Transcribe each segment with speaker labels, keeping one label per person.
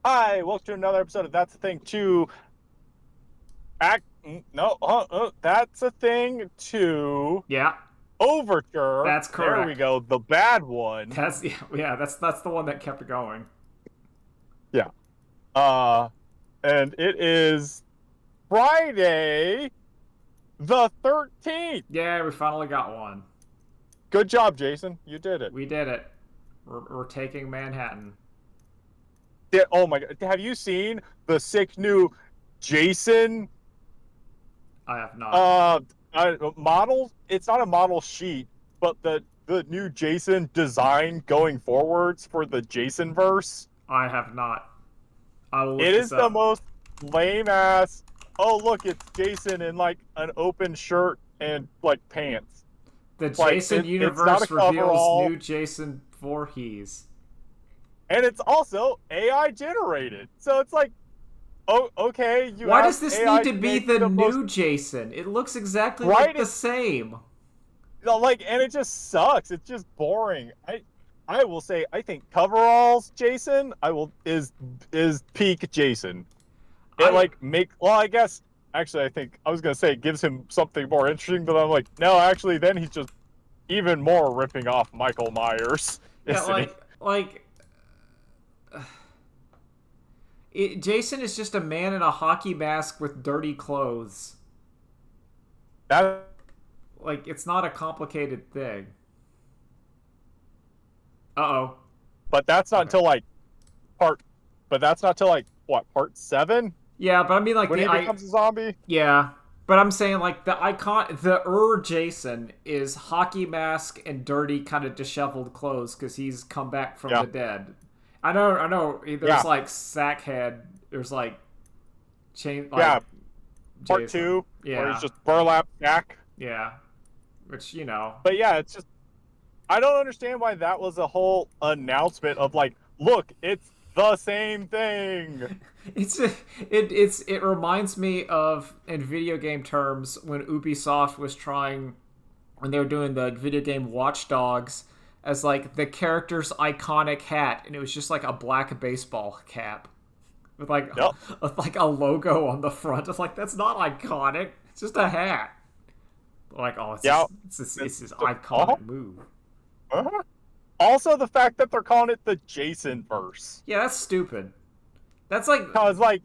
Speaker 1: Hi, welcome to another episode of That's the Thing 2. Act no, That's a Thing 2.
Speaker 2: Yeah,
Speaker 1: Overture.
Speaker 2: that's
Speaker 1: There we
Speaker 2: correct.
Speaker 1: go, the bad one.
Speaker 2: That's the one that kept going.
Speaker 1: Yeah. Uh, and it is Friday the 13th.
Speaker 2: Yeah, we finally got one.
Speaker 1: Good job, Jason. You did it.
Speaker 2: We did it. We're taking Manhattan.
Speaker 1: Oh my God. Have you seen the sick new Jason
Speaker 2: I have not.
Speaker 1: uh, model? It's not a model sheet, but the new Jason design going forwards for the Jason verse.
Speaker 2: I have not. I will
Speaker 1: It
Speaker 2: look this
Speaker 1: is the
Speaker 2: up.
Speaker 1: most lame ass. Oh, look, it's Jason in like an open shirt and like pants.
Speaker 2: The
Speaker 1: Like
Speaker 2: Jason
Speaker 1: it's not a
Speaker 2: universe reveals
Speaker 1: coverall,
Speaker 2: new Jason Voorhees.
Speaker 1: and it's also AI generated. So it's like, oh, okay, you
Speaker 2: Why
Speaker 1: have
Speaker 2: does this need
Speaker 1: AI
Speaker 2: to
Speaker 1: to
Speaker 2: be
Speaker 1: make
Speaker 2: the
Speaker 1: the most
Speaker 2: new Jason? It looks exactly like
Speaker 1: right.
Speaker 2: the same.
Speaker 1: Like, and it just sucks. It's just boring. I will say I think coveralls Jason I will is peak Jason. It
Speaker 2: I
Speaker 1: like make well I guess actually I think I was gonna say it gives him something more interesting, but I'm like no, actually then he's just even more ripping off Michael Myers,
Speaker 2: yeah,
Speaker 1: isn't he?
Speaker 2: Jason is just a man in a hockey mask with dirty clothes.
Speaker 1: That
Speaker 2: Like, it's not a complicated thing. Uh-oh.
Speaker 1: but that's not
Speaker 2: Okay.
Speaker 1: until like part but that's not till like what part 7
Speaker 2: Yeah, but I mean, like,
Speaker 1: when he becomes a zombie.
Speaker 2: Yeah. But I'm saying, like, the icon... The Jason is hockey mask and dirty, kind of disheveled clothes because he's come back from
Speaker 1: Yeah,
Speaker 2: the dead. I know, there's,
Speaker 1: yeah,
Speaker 2: like, Sackhead. There's, like, chain... Like,
Speaker 1: yeah. Part
Speaker 2: Jason.
Speaker 1: 2 where he's
Speaker 2: Yeah.
Speaker 1: just burlap Jack.
Speaker 2: Yeah. Which.
Speaker 1: But yeah, it's just I don't understand why that was a whole announcement of like, look, it's the same thing.
Speaker 2: It's it reminds me of in video game terms when Ubisoft was trying when they were doing the video game Watch Dogs as like the character's iconic hat, and it was just like a black baseball cap with like
Speaker 1: Yep.
Speaker 2: with like a logo on the front. It's like that's not iconic. It's just a hat. Like oh,
Speaker 1: Yeah.
Speaker 2: it's this
Speaker 1: Uh-huh,
Speaker 2: iconic move.
Speaker 1: uh-huh. Also, the fact that they're calling it the Jason verse,
Speaker 2: Yeah, that's stupid. That's like
Speaker 1: because like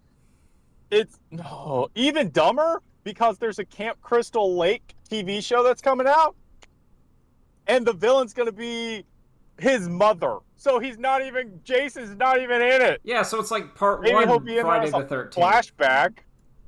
Speaker 1: it's no even dumber because there's a Camp Crystal Lake TV show that's coming out, and the villain's gonna be his mother. So he's not even Jason's not even in it.
Speaker 2: yeah. So it's like part
Speaker 1: Maybe he'll
Speaker 2: one,
Speaker 1: be in there
Speaker 2: Friday
Speaker 1: as a
Speaker 2: the 13th.
Speaker 1: flashback.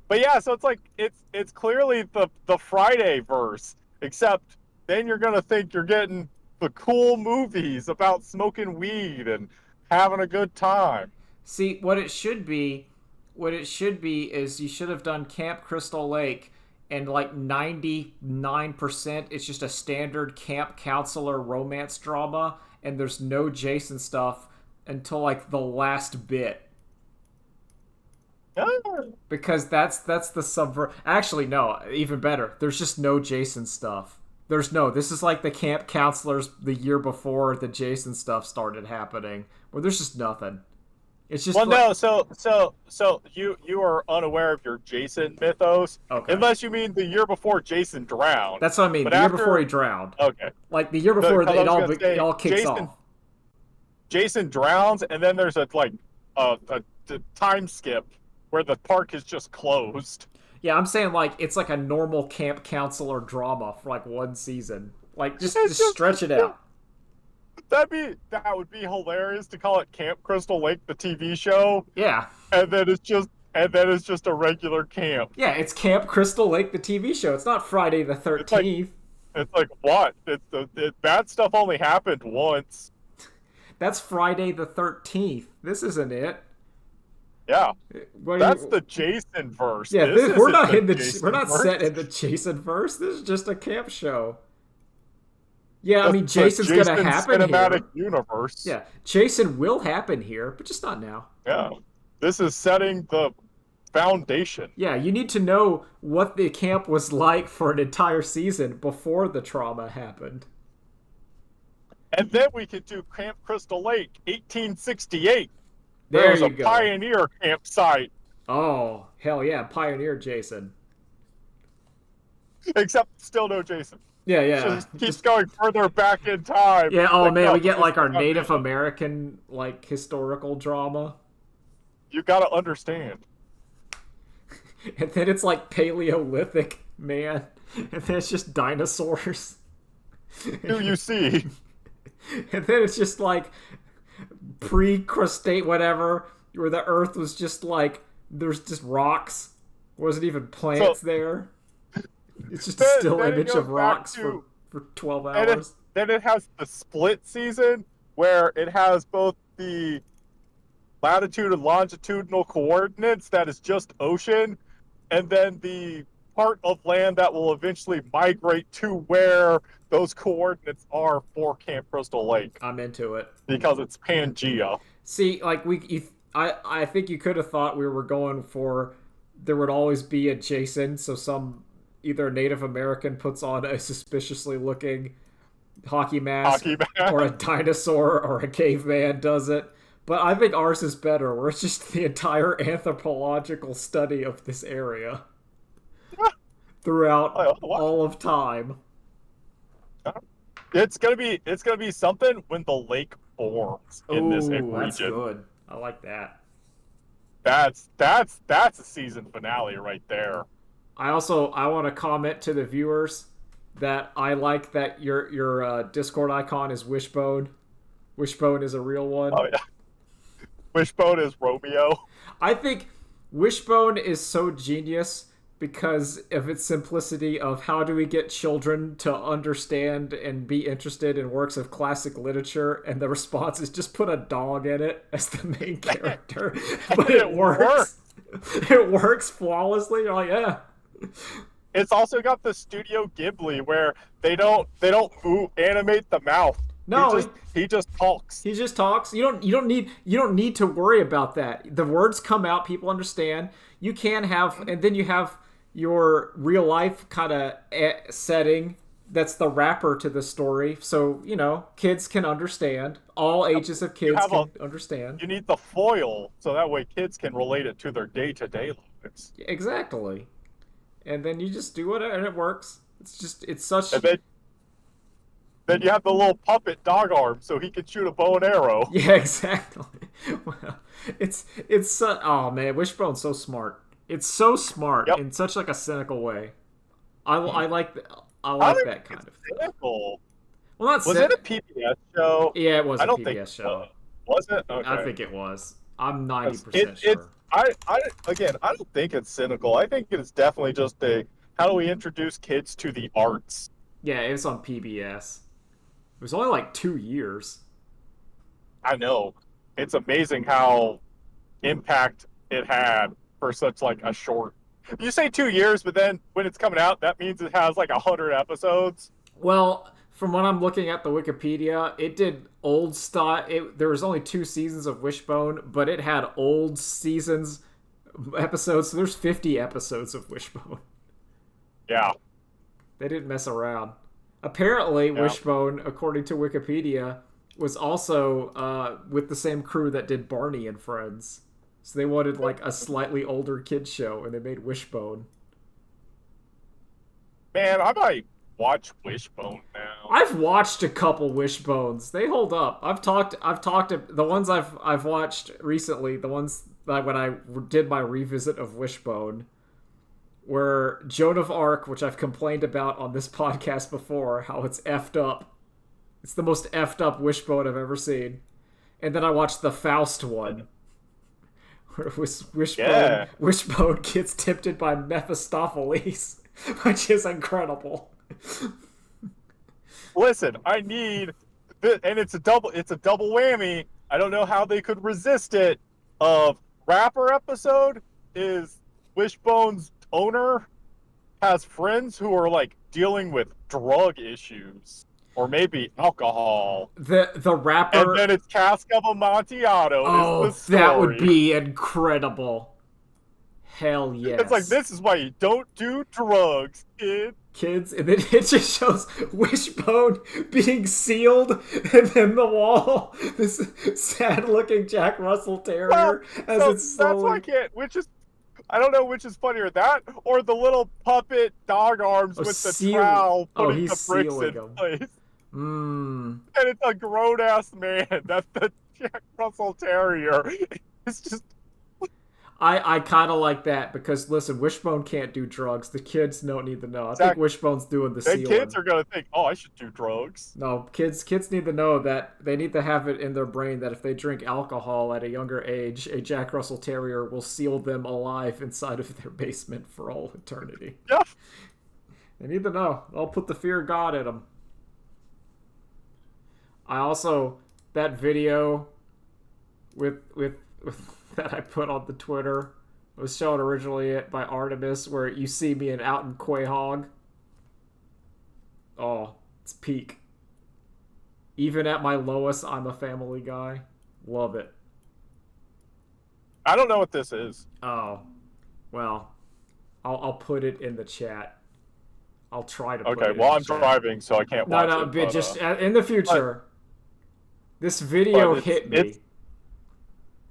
Speaker 1: But yeah, so it's like it's clearly the Friday verse, except then you're gonna think you're getting the cool movies about smoking weed and having a good time.
Speaker 2: See, what it should be is you should have done Camp Crystal Lake and like 99% it's just a standard camp counselor romance drama and there's no Jason stuff until like the last bit
Speaker 1: Ah,
Speaker 2: because that's the subvert. Actually, no, even better. There's just no Jason stuff. This is like the camp counselors the year before the Jason stuff started happening where there's just nothing. It's just
Speaker 1: well,
Speaker 2: like
Speaker 1: no, so you are unaware of your Jason mythos,
Speaker 2: okay.
Speaker 1: unless you mean the year before Jason drowned.
Speaker 2: That's what I mean.
Speaker 1: But
Speaker 2: The year before
Speaker 1: after
Speaker 2: he drowned,
Speaker 1: okay,
Speaker 2: like the year before,
Speaker 1: because I was gonna
Speaker 2: it
Speaker 1: say
Speaker 2: all kicks off.
Speaker 1: Jason drowns, and then there's a like a time skip where the park is just closed.
Speaker 2: Yeah, I'm saying like it's like a normal camp counselor drama for like one season. Like
Speaker 1: It's
Speaker 2: just
Speaker 1: just
Speaker 2: stretch it out.
Speaker 1: that would be hilarious to call it Camp Crystal Lake, the TV show,
Speaker 2: Yeah,
Speaker 1: and then it's just a regular camp.
Speaker 2: yeah. It's Camp Crystal Lake, the TV show. It's not Friday the
Speaker 1: It's like
Speaker 2: 13th.
Speaker 1: what? Bad stuff only happened once.
Speaker 2: That's Friday the 13th. This isn't it.
Speaker 1: Yeah,
Speaker 2: What do
Speaker 1: that's
Speaker 2: you?
Speaker 1: the Jason verse.
Speaker 2: Yeah,
Speaker 1: This
Speaker 2: we're
Speaker 1: isn't
Speaker 2: not
Speaker 1: the
Speaker 2: in the we're
Speaker 1: Jason
Speaker 2: not
Speaker 1: verse.
Speaker 2: set in the Jason verse. This is just a camp show. Yeah, I
Speaker 1: That's
Speaker 2: mean
Speaker 1: the
Speaker 2: Jason's gonna
Speaker 1: Jason
Speaker 2: happen
Speaker 1: cinematic
Speaker 2: here.
Speaker 1: universe.
Speaker 2: Yeah, Jason will happen here, but just not now.
Speaker 1: Yeah, this is setting the foundation.
Speaker 2: Yeah, you need to know what the camp was like for an entire season before the trauma happened.
Speaker 1: And then we could do Camp Crystal Lake, 1868. There
Speaker 2: There
Speaker 1: was a
Speaker 2: you go.
Speaker 1: pioneer campsite,
Speaker 2: Oh, hell yeah, Pioneer Jason.
Speaker 1: except still no Jason.
Speaker 2: Yeah,
Speaker 1: So
Speaker 2: yeah.
Speaker 1: just keeps
Speaker 2: Just
Speaker 1: going further back in time.
Speaker 2: yeah, oh
Speaker 1: Like,
Speaker 2: man,
Speaker 1: no,
Speaker 2: we get
Speaker 1: this
Speaker 2: like
Speaker 1: is
Speaker 2: our
Speaker 1: not
Speaker 2: Native
Speaker 1: it.
Speaker 2: American like historical drama.
Speaker 1: You gotta understand.
Speaker 2: And then it's like Paleolithic, man. And then it's just dinosaurs.
Speaker 1: Who you see?
Speaker 2: And then it's just like pre-crustate whatever, where the earth was just like there's just rocks. Wasn't even
Speaker 1: So
Speaker 2: plants there. It's just a still
Speaker 1: then it
Speaker 2: image
Speaker 1: goes
Speaker 2: of
Speaker 1: back
Speaker 2: rocks
Speaker 1: to
Speaker 2: for 12
Speaker 1: and
Speaker 2: hours.
Speaker 1: then it has the split season where it has both the latitude and longitudinal coordinates that is just ocean, and then the part of land that will eventually migrate to where those coordinates are for Camp Crystal Lake
Speaker 2: I'm into it.
Speaker 1: because it's Pangea.
Speaker 2: See, like I think you could have thought we were going for there would always be a Jason, so some either Native American puts on a suspiciously looking hockey mask,
Speaker 1: Hockey
Speaker 2: or a
Speaker 1: man.
Speaker 2: dinosaur or a caveman does it. But I think ours is better, where it's just the entire anthropological study of this area throughout all of time.
Speaker 1: It's gonna be something when the lake forms in this
Speaker 2: Oh, that's
Speaker 1: region.
Speaker 2: good. I like that.
Speaker 1: That's a season finale right there.
Speaker 2: I want to comment to the viewers that I like that your Discord icon is Wishbone. Wishbone is a real one.
Speaker 1: Oh yeah. Wishbone is Romeo.
Speaker 2: I think Wishbone is so genius because of its simplicity of how do we get children to understand and be interested in works of classic literature, and the response is just put a dog in it as the main character. But it works. It works flawlessly. You're like, yeah.
Speaker 1: It's also got the Studio Ghibli where they don't animate the mouth.
Speaker 2: No,
Speaker 1: He just talks.
Speaker 2: he just talks. You don't need to worry about that. The words come out, people understand. You can have, and then you have your real life kind of setting that's the wrapper to the story. So, kids can understand. All ages of kids can understand.
Speaker 1: You need the foil so that way kids can relate it to their day-to-day lives.
Speaker 2: Exactly. And then you just do it and it works. It's such.
Speaker 1: And then you have the little puppet dog arm so he can shoot a bow and arrow.
Speaker 2: Yeah, exactly. Well, oh man, Wishbone's so smart. It's so smart
Speaker 1: Yep.
Speaker 2: in such like a cynical way. I like
Speaker 1: I
Speaker 2: that kind of thing.
Speaker 1: cynical.
Speaker 2: Well, not
Speaker 1: Was it a PBS show?
Speaker 2: Yeah, it was
Speaker 1: I
Speaker 2: a
Speaker 1: don't
Speaker 2: PBS
Speaker 1: think
Speaker 2: show.
Speaker 1: Was it? Okay.
Speaker 2: I think it was. I'm 90%
Speaker 1: It's
Speaker 2: sure.
Speaker 1: I again I don't think it's cynical. I think it's definitely just a how do we introduce kids to the arts?
Speaker 2: Yeah, it was on PBS. It was only like 2 years.
Speaker 1: I know. It's amazing how impact it had for such like a short. You say 2 years, but then when it's coming out, that means it has like 100 episodes.
Speaker 2: Well, from what I'm looking at the Wikipedia, it did old style. There was only 2 seasons of Wishbone, but it had old seasons episodes. So there's 50 episodes of Wishbone.
Speaker 1: Yeah.
Speaker 2: They didn't mess around. Apparently,
Speaker 1: Yeah.
Speaker 2: Wishbone, according to Wikipedia, was also with the same crew that did Barney and Friends. So they wanted like a slightly older kid show, and they made Wishbone.
Speaker 1: Man, I might watch Wishbone now.
Speaker 2: I've watched a couple Wishbones. They hold up. I've talked the ones I've watched recently, the ones that when I did my revisit of Wishbone, were Joan of Arc, which I've complained about on this podcast before, how it's effed up. It's the most effed up Wishbone I've ever seen. And then I watched the Faust one, where Wishbone gets tempted by Mephistopheles, which is incredible.
Speaker 1: Listen, I need, and it's a double whammy. I don't know how they could resist it. Of rapper episode is Wishbone's owner has friends who are like dealing with drug issues or maybe alcohol.
Speaker 2: The rapper,
Speaker 1: and then it's Cask of Amontillado.
Speaker 2: oh,
Speaker 1: is the story.
Speaker 2: that would be incredible. Hell
Speaker 1: It's like,
Speaker 2: yes.
Speaker 1: this is why you don't do drugs, kid.
Speaker 2: Kids, and then it just shows Wishbone being sealed, and then the wall, this sad looking Jack Russell
Speaker 1: Well,
Speaker 2: Terrier as
Speaker 1: so
Speaker 2: it's
Speaker 1: that's why I
Speaker 2: slowly.
Speaker 1: can't. Which is, I don't know which is funnier, that or the little puppet dog arms
Speaker 2: Oh,
Speaker 1: with the
Speaker 2: seal.
Speaker 1: trowel
Speaker 2: Oh,
Speaker 1: putting
Speaker 2: he's
Speaker 1: the bricks
Speaker 2: sealing
Speaker 1: in
Speaker 2: them.
Speaker 1: place.
Speaker 2: Mmm.
Speaker 1: And it's a grown ass man. That's the Jack Russell Terrier. It's just
Speaker 2: I kind of like that because listen, Wishbone can't do drugs. The kids don't need to know. I think
Speaker 1: exactly.
Speaker 2: Wishbone's doing the
Speaker 1: Then kids
Speaker 2: sealing.
Speaker 1: are gonna think, oh, I should do drugs.
Speaker 2: No, kids need to know that they need to have it in their brain that if they drink alcohol at a younger age, a Jack Russell Terrier will seal them alive inside of their basement for all eternity.
Speaker 1: Yeah.
Speaker 2: They need to know. I'll put the fear of God in them. I also that video with that I put on the Twitter was shown originally by Artemis, where you see me in out in Quahog. Oh, it's peak. Even at my lowest, I'm a Family Guy. Love it.
Speaker 1: I don't know what this is.
Speaker 2: Oh, well, I'll put it in the chat. I'll try to put
Speaker 1: Okay,
Speaker 2: it
Speaker 1: well,
Speaker 2: in
Speaker 1: I'm
Speaker 2: the chat.
Speaker 1: driving, so I can't watch
Speaker 2: No,
Speaker 1: it.
Speaker 2: but just in the future, this video
Speaker 1: but
Speaker 2: hit me.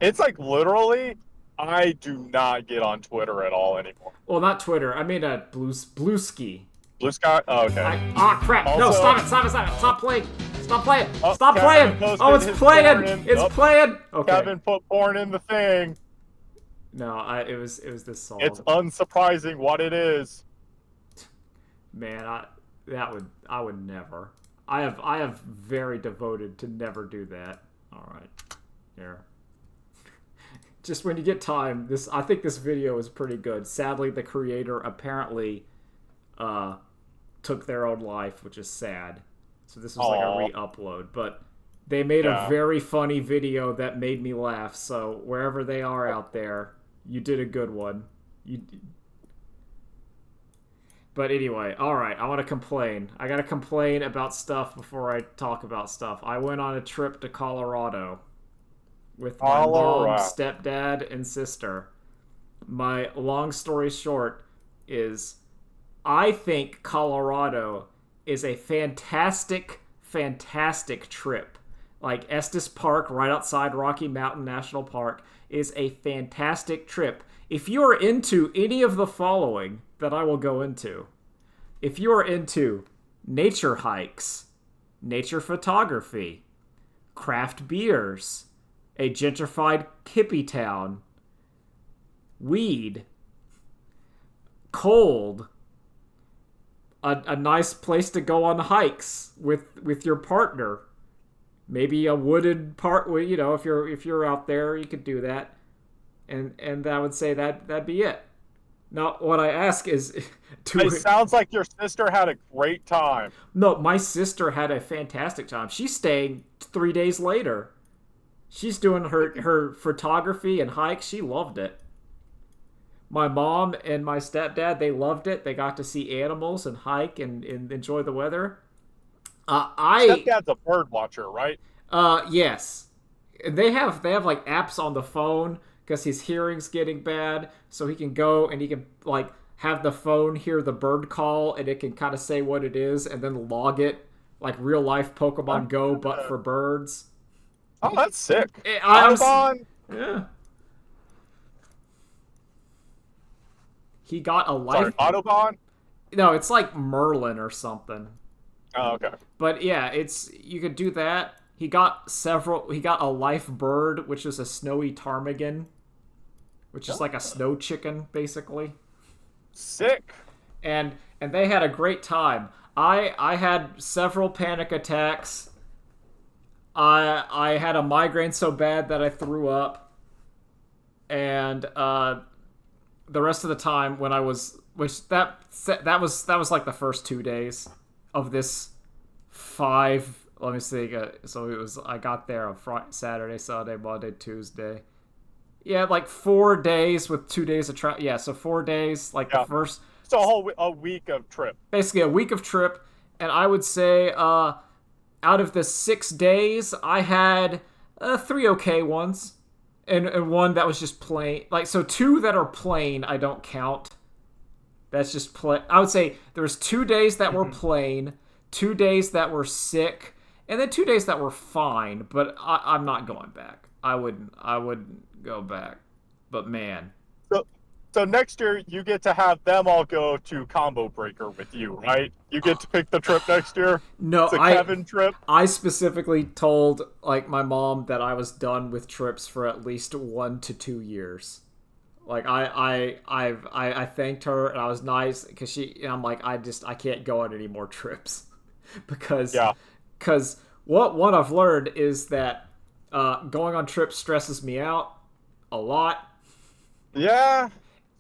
Speaker 1: It's like literally, I do not get on Twitter at all anymore.
Speaker 2: Well, not Twitter. I mean, Blueski.
Speaker 1: Blue Sky? Oh, okay.
Speaker 2: Crap.
Speaker 1: Also,
Speaker 2: No, stop it. Stop playing. Stop playing.
Speaker 1: Oh,
Speaker 2: Stop
Speaker 1: Kevin
Speaker 2: playing.
Speaker 1: posted
Speaker 2: Oh, it's
Speaker 1: his
Speaker 2: playing.
Speaker 1: porn in.
Speaker 2: It's
Speaker 1: Oh,
Speaker 2: playing. Okay.
Speaker 1: Kevin put porn in the thing.
Speaker 2: No, it was this song.
Speaker 1: It's unsurprising what it is.
Speaker 2: Man, I would never. I have very devoted to never do that. All right. Here. Just when you get time, I think this video is pretty good. Sadly, the creator apparently took their own life, which is sad. So this was like a re-upload, but they made a very funny video that made me laugh. So wherever they are out there, you did a good one. But anyway, all right, I want to complain. I got to complain about stuff before I talk about stuff. I went on a trip to Colorado with my mom, stepdad, and sister. My long story short is I think Colorado is a fantastic, fantastic trip. Like Estes Park, right outside Rocky Mountain National Park, is a fantastic trip. If you are into any of the following that I will go into, if you are into nature hikes, nature photography, craft beers, a gentrified hippie town, weed, cold, a nice place to go on hikes with your partner, maybe a wooded part. You know, if you're out there, you could do that, and I would say that'd be it. Now, what I ask is,
Speaker 1: It sounds like your sister had a great time.
Speaker 2: No, my sister had a fantastic time. She's staying 3 days later. She's doing her photography and hikes. She loved it. My mom and my stepdad, they loved it. They got to see animals and hike and enjoy the weather.
Speaker 1: Stepdad's a bird watcher, right?
Speaker 2: Yes. They have like apps on the phone because his hearing's getting bad, so he can go and he can like have the phone hear the bird call and it can kind of say what it is and then log it like real life Pokemon Go but for birds.
Speaker 1: Oh, that's sick.
Speaker 2: Yeah. He got a life.
Speaker 1: Sorry, Autobahn?
Speaker 2: No, it's like Merlin or something.
Speaker 1: Oh, okay.
Speaker 2: But yeah, you could do that. He got a life bird, which is a snowy ptarmigan, which is like a snow chicken, basically.
Speaker 1: Sick.
Speaker 2: And they had a great time. I had several panic attacks. I had a migraine so bad that I threw up. And the rest of the time when I was, that was like the first 2 days of this 5. Let me see. So I got there on Friday, Saturday, Sunday, Monday, Tuesday. Yeah, like 4 days with 2 days of travel. Yeah, so 4 days, like the first.
Speaker 1: So a week of trip.
Speaker 2: Basically a week of trip, and I would say out of the 6 days, I had 3 okay ones. and one that was just plain. Like, so two that are plain, I don't count. That's just plain. I would say there's 2 days that were
Speaker 1: Mhm.
Speaker 2: plain, 2 days that were sick, and then 2 days that were fine. But I'm not going back. I wouldn't go back. But man,
Speaker 1: So, so next year you get to have them all go to Combo Breaker with you, right? You get to pick the trip next year.
Speaker 2: no,
Speaker 1: It's a
Speaker 2: I
Speaker 1: Kevin trip.
Speaker 2: I specifically told like my mom that I was done with trips for at least 1 to 2 years. Like I thanked her and I was nice because I'm like I can't go on any more trips because
Speaker 1: Yeah,
Speaker 2: because what I've learned is that going on trips stresses me out a lot,
Speaker 1: yeah,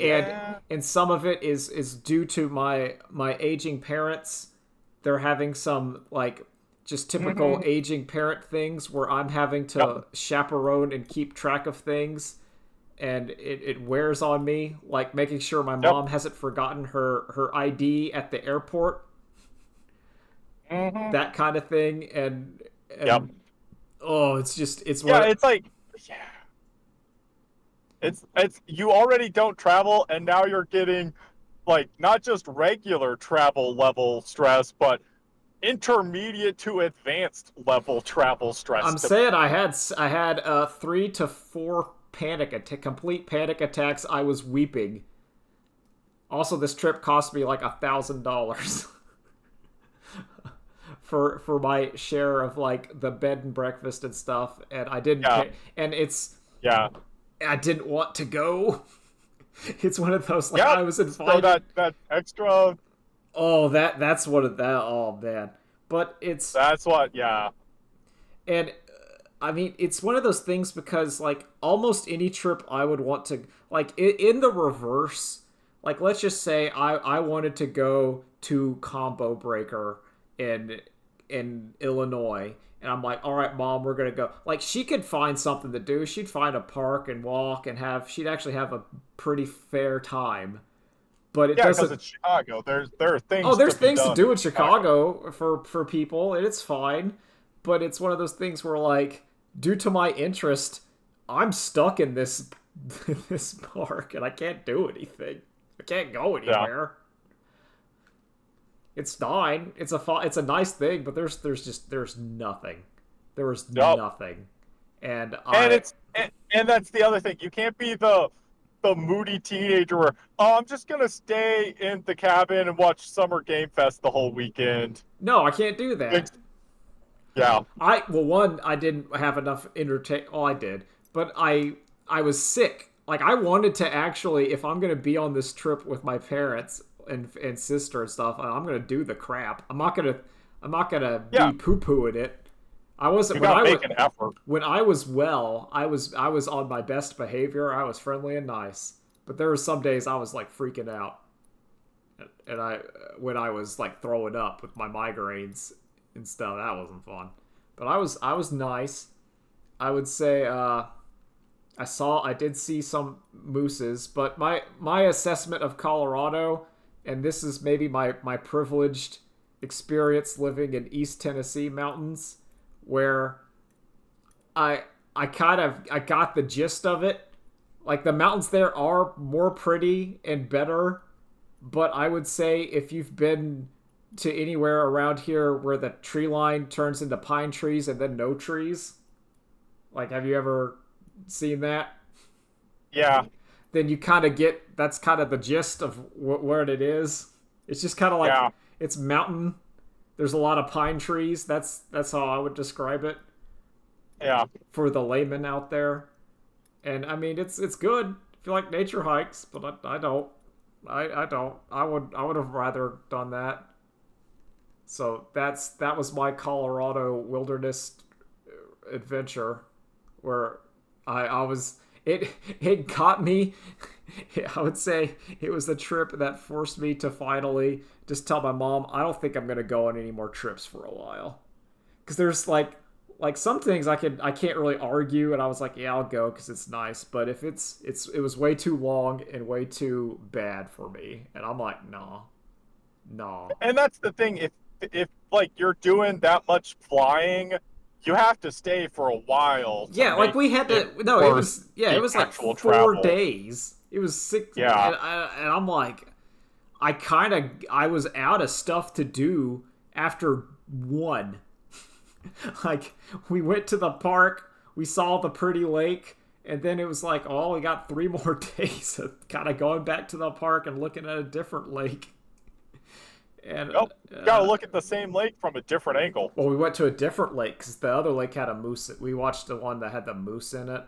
Speaker 2: and
Speaker 1: yeah.
Speaker 2: some of it is due to my aging parents. They're having some like just typical
Speaker 1: Hmm.
Speaker 2: aging parent things where I'm having
Speaker 1: Yep,
Speaker 2: to chaperone and keep track of things, and it wears on me, like making sure my
Speaker 1: yep,
Speaker 2: mom hasn't forgotten her ID at the airport,
Speaker 1: hmm,
Speaker 2: that kind of thing.
Speaker 1: yep.
Speaker 2: And oh, it's just it's
Speaker 1: Yeah,
Speaker 2: one.
Speaker 1: it's like, yeah, it's you already don't travel, and now you're getting like not just regular travel level stress, but intermediate to advanced level travel stress
Speaker 2: I'm
Speaker 1: to
Speaker 2: saying I had 3 to 4 complete panic attacks. I was weeping. Also, this trip cost me like $1,000 for my share of like the bed and breakfast and stuff, and I didn't
Speaker 1: yeah,
Speaker 2: pay. And
Speaker 1: yeah,
Speaker 2: I didn't want to go. It's one of those like
Speaker 1: yeah.
Speaker 2: I was
Speaker 1: So
Speaker 2: invited.
Speaker 1: that extra,
Speaker 2: Oh, that's what it that. Oh man, but
Speaker 1: that's what, yeah,
Speaker 2: and I mean it's one of those things because like almost any trip I would want to like in the reverse. Like let's just say I wanted to go to Combo Breaker in Illinois, and I'm like, all right, mom, we're gonna go. Like she could find something to do. She'd find a park and walk and have. She'd actually have a pretty fair time. But it
Speaker 1: yeah, because
Speaker 2: doesn't.
Speaker 1: it's Chicago. There are
Speaker 2: Oh,
Speaker 1: things
Speaker 2: there's
Speaker 1: to be
Speaker 2: things to
Speaker 1: done
Speaker 2: do
Speaker 1: in
Speaker 2: in
Speaker 1: Chicago.
Speaker 2: Chicago for people, and it's fine. But it's one of those things where, like, due to my interest, I'm stuck in this this park, and I can't do anything. I can't go
Speaker 1: Yeah,
Speaker 2: anywhere. It's fine. It's a nice thing, but there's nothing. There was
Speaker 1: yep.
Speaker 2: nothing, and
Speaker 1: And
Speaker 2: I
Speaker 1: and that's the other thing. You can't be the moody teenager where, oh, I'm just gonna stay in the cabin and watch Summer Game Fest the whole weekend.
Speaker 2: no, I can't do that.
Speaker 1: Thanks. Yeah,
Speaker 2: One, I didn't have enough entertain. Oh, I did, but I was sick. Like I wanted to actually, if I'm gonna be on this trip with my parents and sister and stuff, I'm gonna do the crap. I'm not gonna
Speaker 1: yeah.
Speaker 2: be poo pooing it. I wasn't
Speaker 1: You gotta
Speaker 2: was
Speaker 1: make an effort.
Speaker 2: when I was well. I was on my best behavior. I was friendly and nice. But there were some days I was like freaking out, and I when I was like throwing up with my migraines and stuff. That wasn't fun. But I was nice. I would say I did see some mooses, but my assessment of Colorado, and this is maybe my privileged experience living in East Tennessee mountains, where I I got the gist of it. Like the mountains there are more pretty and better, but I would say if you've been to anywhere around here where the tree line turns into pine trees and then no trees, like have you ever seen that?
Speaker 1: Yeah,
Speaker 2: Then you kind of get that's kind of the gist of where it is. It's just kind of like
Speaker 1: yeah,
Speaker 2: it's mountain. There's a lot of pine trees. That's how I would describe it
Speaker 1: yeah.
Speaker 2: for the layman out there. And I mean, it's good if you like nature hikes, but I don't. I don't. I would have rather done that. So that was my Colorado wilderness adventure, where I was it got me. I would say it was the trip that forced me to finally just tell my mom I don't think I'm gonna go on any more trips for a while, because there's like some things I can't really argue, and I was like, yeah, I'll go because it's nice. But if it was way too long and way too bad for me, and I'm like, no, no.
Speaker 1: And that's the thing. If like you're doing that much flying, you have to stay for a while to
Speaker 2: Yeah, like
Speaker 1: make
Speaker 2: we had
Speaker 1: it
Speaker 2: to. No, it
Speaker 1: worth
Speaker 2: was yeah, it
Speaker 1: the
Speaker 2: was like
Speaker 1: actual travel.4
Speaker 2: days. It was 6,
Speaker 1: Yeah.
Speaker 2: and I'm like, I was out of stuff to do after one. Like we went to the park, we saw the pretty lake, and then it was like, oh, we got 3 more days of kind of going back to the park and looking at a different lake. And
Speaker 1: Nope. Gotta look at the same lake from a different angle.
Speaker 2: well, we went to a different lake because the other lake had a moose. We watched the one that had the moose in it,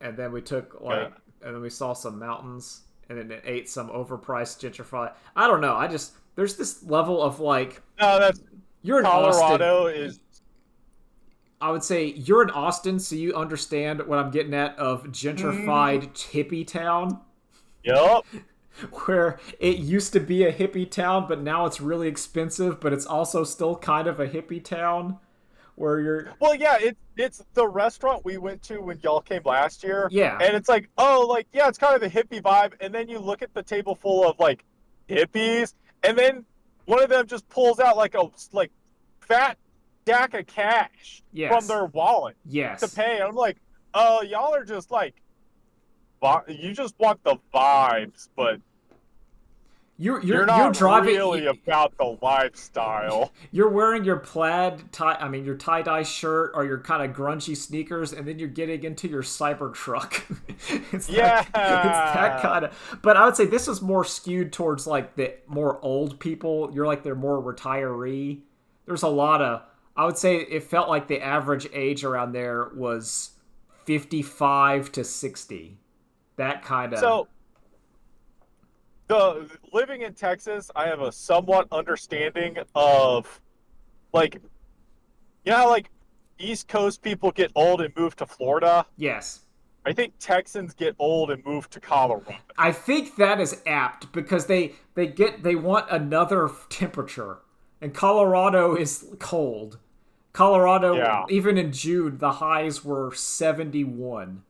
Speaker 2: and then we took
Speaker 1: Yeah.
Speaker 2: and then we saw some mountains, and then it ate some overpriced gentrified. I don't know. I just there's this level of like
Speaker 1: No, that's
Speaker 2: you're in Austin.
Speaker 1: Colorado is.
Speaker 2: I would say you're in Austin, so you understand what I'm getting at of
Speaker 1: Mm,
Speaker 2: gentrified hippie town,
Speaker 1: yep.
Speaker 2: where it used to be a hippie town, but now it's really expensive, but it's also still kind of a hippie town where you're
Speaker 1: Well, yeah, it's the restaurant we went to when y'all came last year,
Speaker 2: yeah,
Speaker 1: and it's like, oh, like yeah, it's kind of a hippie vibe, and then you look at the table full of like hippies, and then one of them just pulls out like a like fat stack of cash from
Speaker 2: yes,
Speaker 1: their wallet to
Speaker 2: yes.
Speaker 1: pay. I'm like, oh, y'all are just like, you just want the vibes, but you're
Speaker 2: You're
Speaker 1: not
Speaker 2: driving.
Speaker 1: really about the lifestyle.
Speaker 2: You're wearing your plaid tie. I mean, your tie dye shirt or your kind of grungy sneakers, and then you're getting into your cyber truck. It's that
Speaker 1: Yeah.
Speaker 2: kind of. But I would say this is more skewed towards like the more old people. You're like they're more retiree. There's a lot of. I would say it felt like the average age around there was 55 to 60. That kind of.
Speaker 1: So the living in Texas, I have a somewhat understanding of like like East Coast people get old and move to Florida.
Speaker 2: Yes.
Speaker 1: I think Texans get old and move to Colorado.
Speaker 2: I think that is apt because they want another temperature, and Colorado is cold. Colorado,
Speaker 1: Yeah,
Speaker 2: even in June, the highs were 71.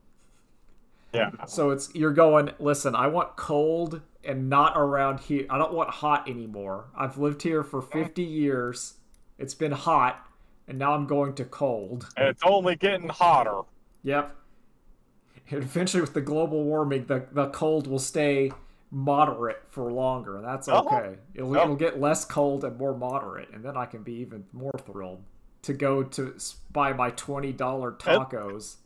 Speaker 1: yeah.
Speaker 2: So it's you're going. Listen, I want cold and not around here. I don't want hot anymore. I've lived here for 50 years. It's been hot, and now I'm going to cold.
Speaker 1: And it's only getting hotter.
Speaker 2: Yep. And eventually, with the global warming, the cold will stay moderate for longer, and that's
Speaker 1: Uh-huh.
Speaker 2: okay. It'll
Speaker 1: Yep.
Speaker 2: get less cold and more moderate, and then I can be even more thrilled to go to buy my $20
Speaker 1: And,
Speaker 2: tacos.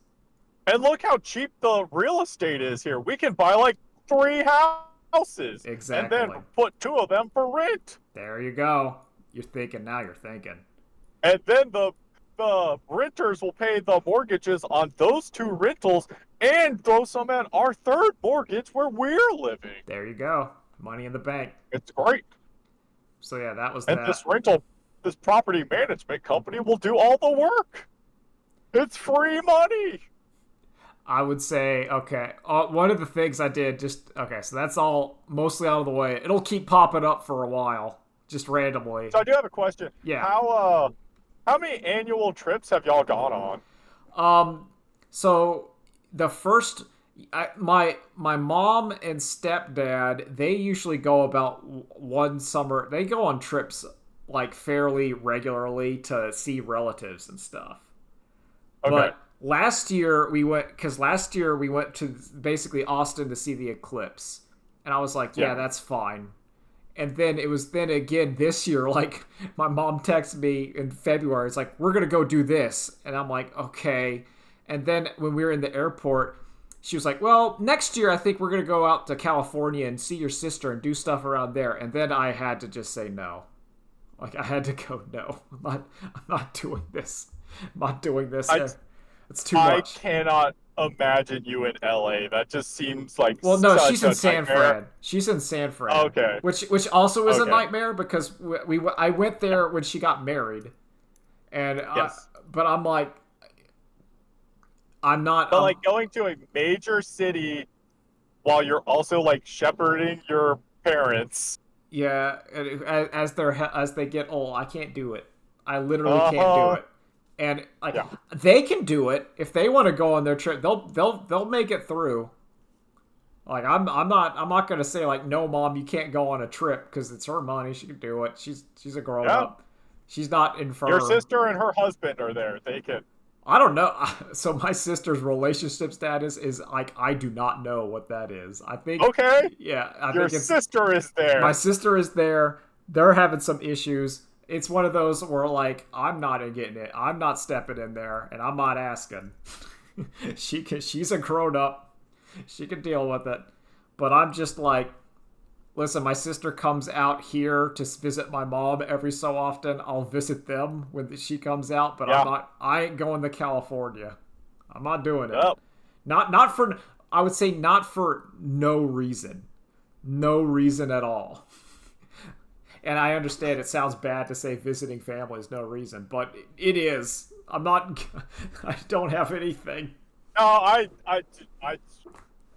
Speaker 1: and look how cheap the real estate is here. We can buy like 3 houses and then
Speaker 2: Exactly.
Speaker 1: put 2 of them for rent.
Speaker 2: There you go. You're thinking now. You're thinking.
Speaker 1: And then the renters will pay the mortgages on those 2 rentals and throw some at our third mortgage where we're living.
Speaker 2: There you go. Money in the bank.
Speaker 1: It's great.
Speaker 2: So yeah, that was
Speaker 1: And
Speaker 2: that.
Speaker 1: this property management company will do all the work. It's free money.
Speaker 2: I would say okay. One of the things I did just okay. So that's all mostly out of the way. It'll keep popping up for a while, just randomly.
Speaker 1: So I do have a question.
Speaker 2: Yeah.
Speaker 1: How many annual trips have y'all gone on?
Speaker 2: So the first, my mom and stepdad, they usually go about one summer. They go on trips like fairly regularly to see relatives and stuff.
Speaker 1: Okay.
Speaker 2: But last year we went because last year we went to basically Austin to see the eclipse, and I was like, yeah,
Speaker 1: Yeah.
Speaker 2: that's fine. And then it was then again this year, like my mom texted me in February. It's like we're gonna go do this, and I'm like, okay. And then when we were in the airport, she was like, well, next year I think we're gonna go out to California and see your sister and do stuff around there. And then I had to just say no. Like I had to go, no, I'm not doing this. I'm not doing this.
Speaker 1: I
Speaker 2: It's too
Speaker 1: I
Speaker 2: much.
Speaker 1: cannot imagine you in LA. That just seems like
Speaker 2: Well, no, she's
Speaker 1: such
Speaker 2: in
Speaker 1: a
Speaker 2: San
Speaker 1: nightmare.
Speaker 2: Fran. She's in San Fran,
Speaker 1: Okay.
Speaker 2: which also is a
Speaker 1: Okay.
Speaker 2: nightmare because I went there when she got married, and
Speaker 1: Yes.
Speaker 2: but I'm like I'm not.
Speaker 1: But like going to a major city while you're also like shepherding your parents.
Speaker 2: Yeah, as they get old, I can't do it. I literally can't do
Speaker 1: Uh-huh.
Speaker 2: it. And like
Speaker 1: Yeah.
Speaker 2: they can do it if they want to go on their trip. They'll make it through. Like I'm not gonna say like no, mom, you can't go on a trip because it's her money. She can do it. She's a grown
Speaker 1: Yeah.
Speaker 2: up. She's not
Speaker 1: Your
Speaker 2: infirm.
Speaker 1: sister and her husband are there. They can.
Speaker 2: I don't know. So my sister's relationship status is like I do not know what that is. I think,
Speaker 1: Okay,
Speaker 2: yeah, I
Speaker 1: your
Speaker 2: think it's
Speaker 1: sister is
Speaker 2: my
Speaker 1: there.
Speaker 2: sister is there. They're having some issues. It's one of those where like I'm not getting it. I'm not stepping in there, and I'm not asking. She's a grown up. She can deal with it. But I'm just like, listen, my sister comes out here to visit my mom every so often. I'll visit them when she comes out, but I'm
Speaker 1: Yeah.
Speaker 2: not. I ain't going to California. I'm not doing it.
Speaker 1: Yep.
Speaker 2: Not for. I would say not for no reason. No reason at all. And I understand it sounds bad to say visiting family is no reason, but it is. I'm not. I don't have anything.
Speaker 1: No, I,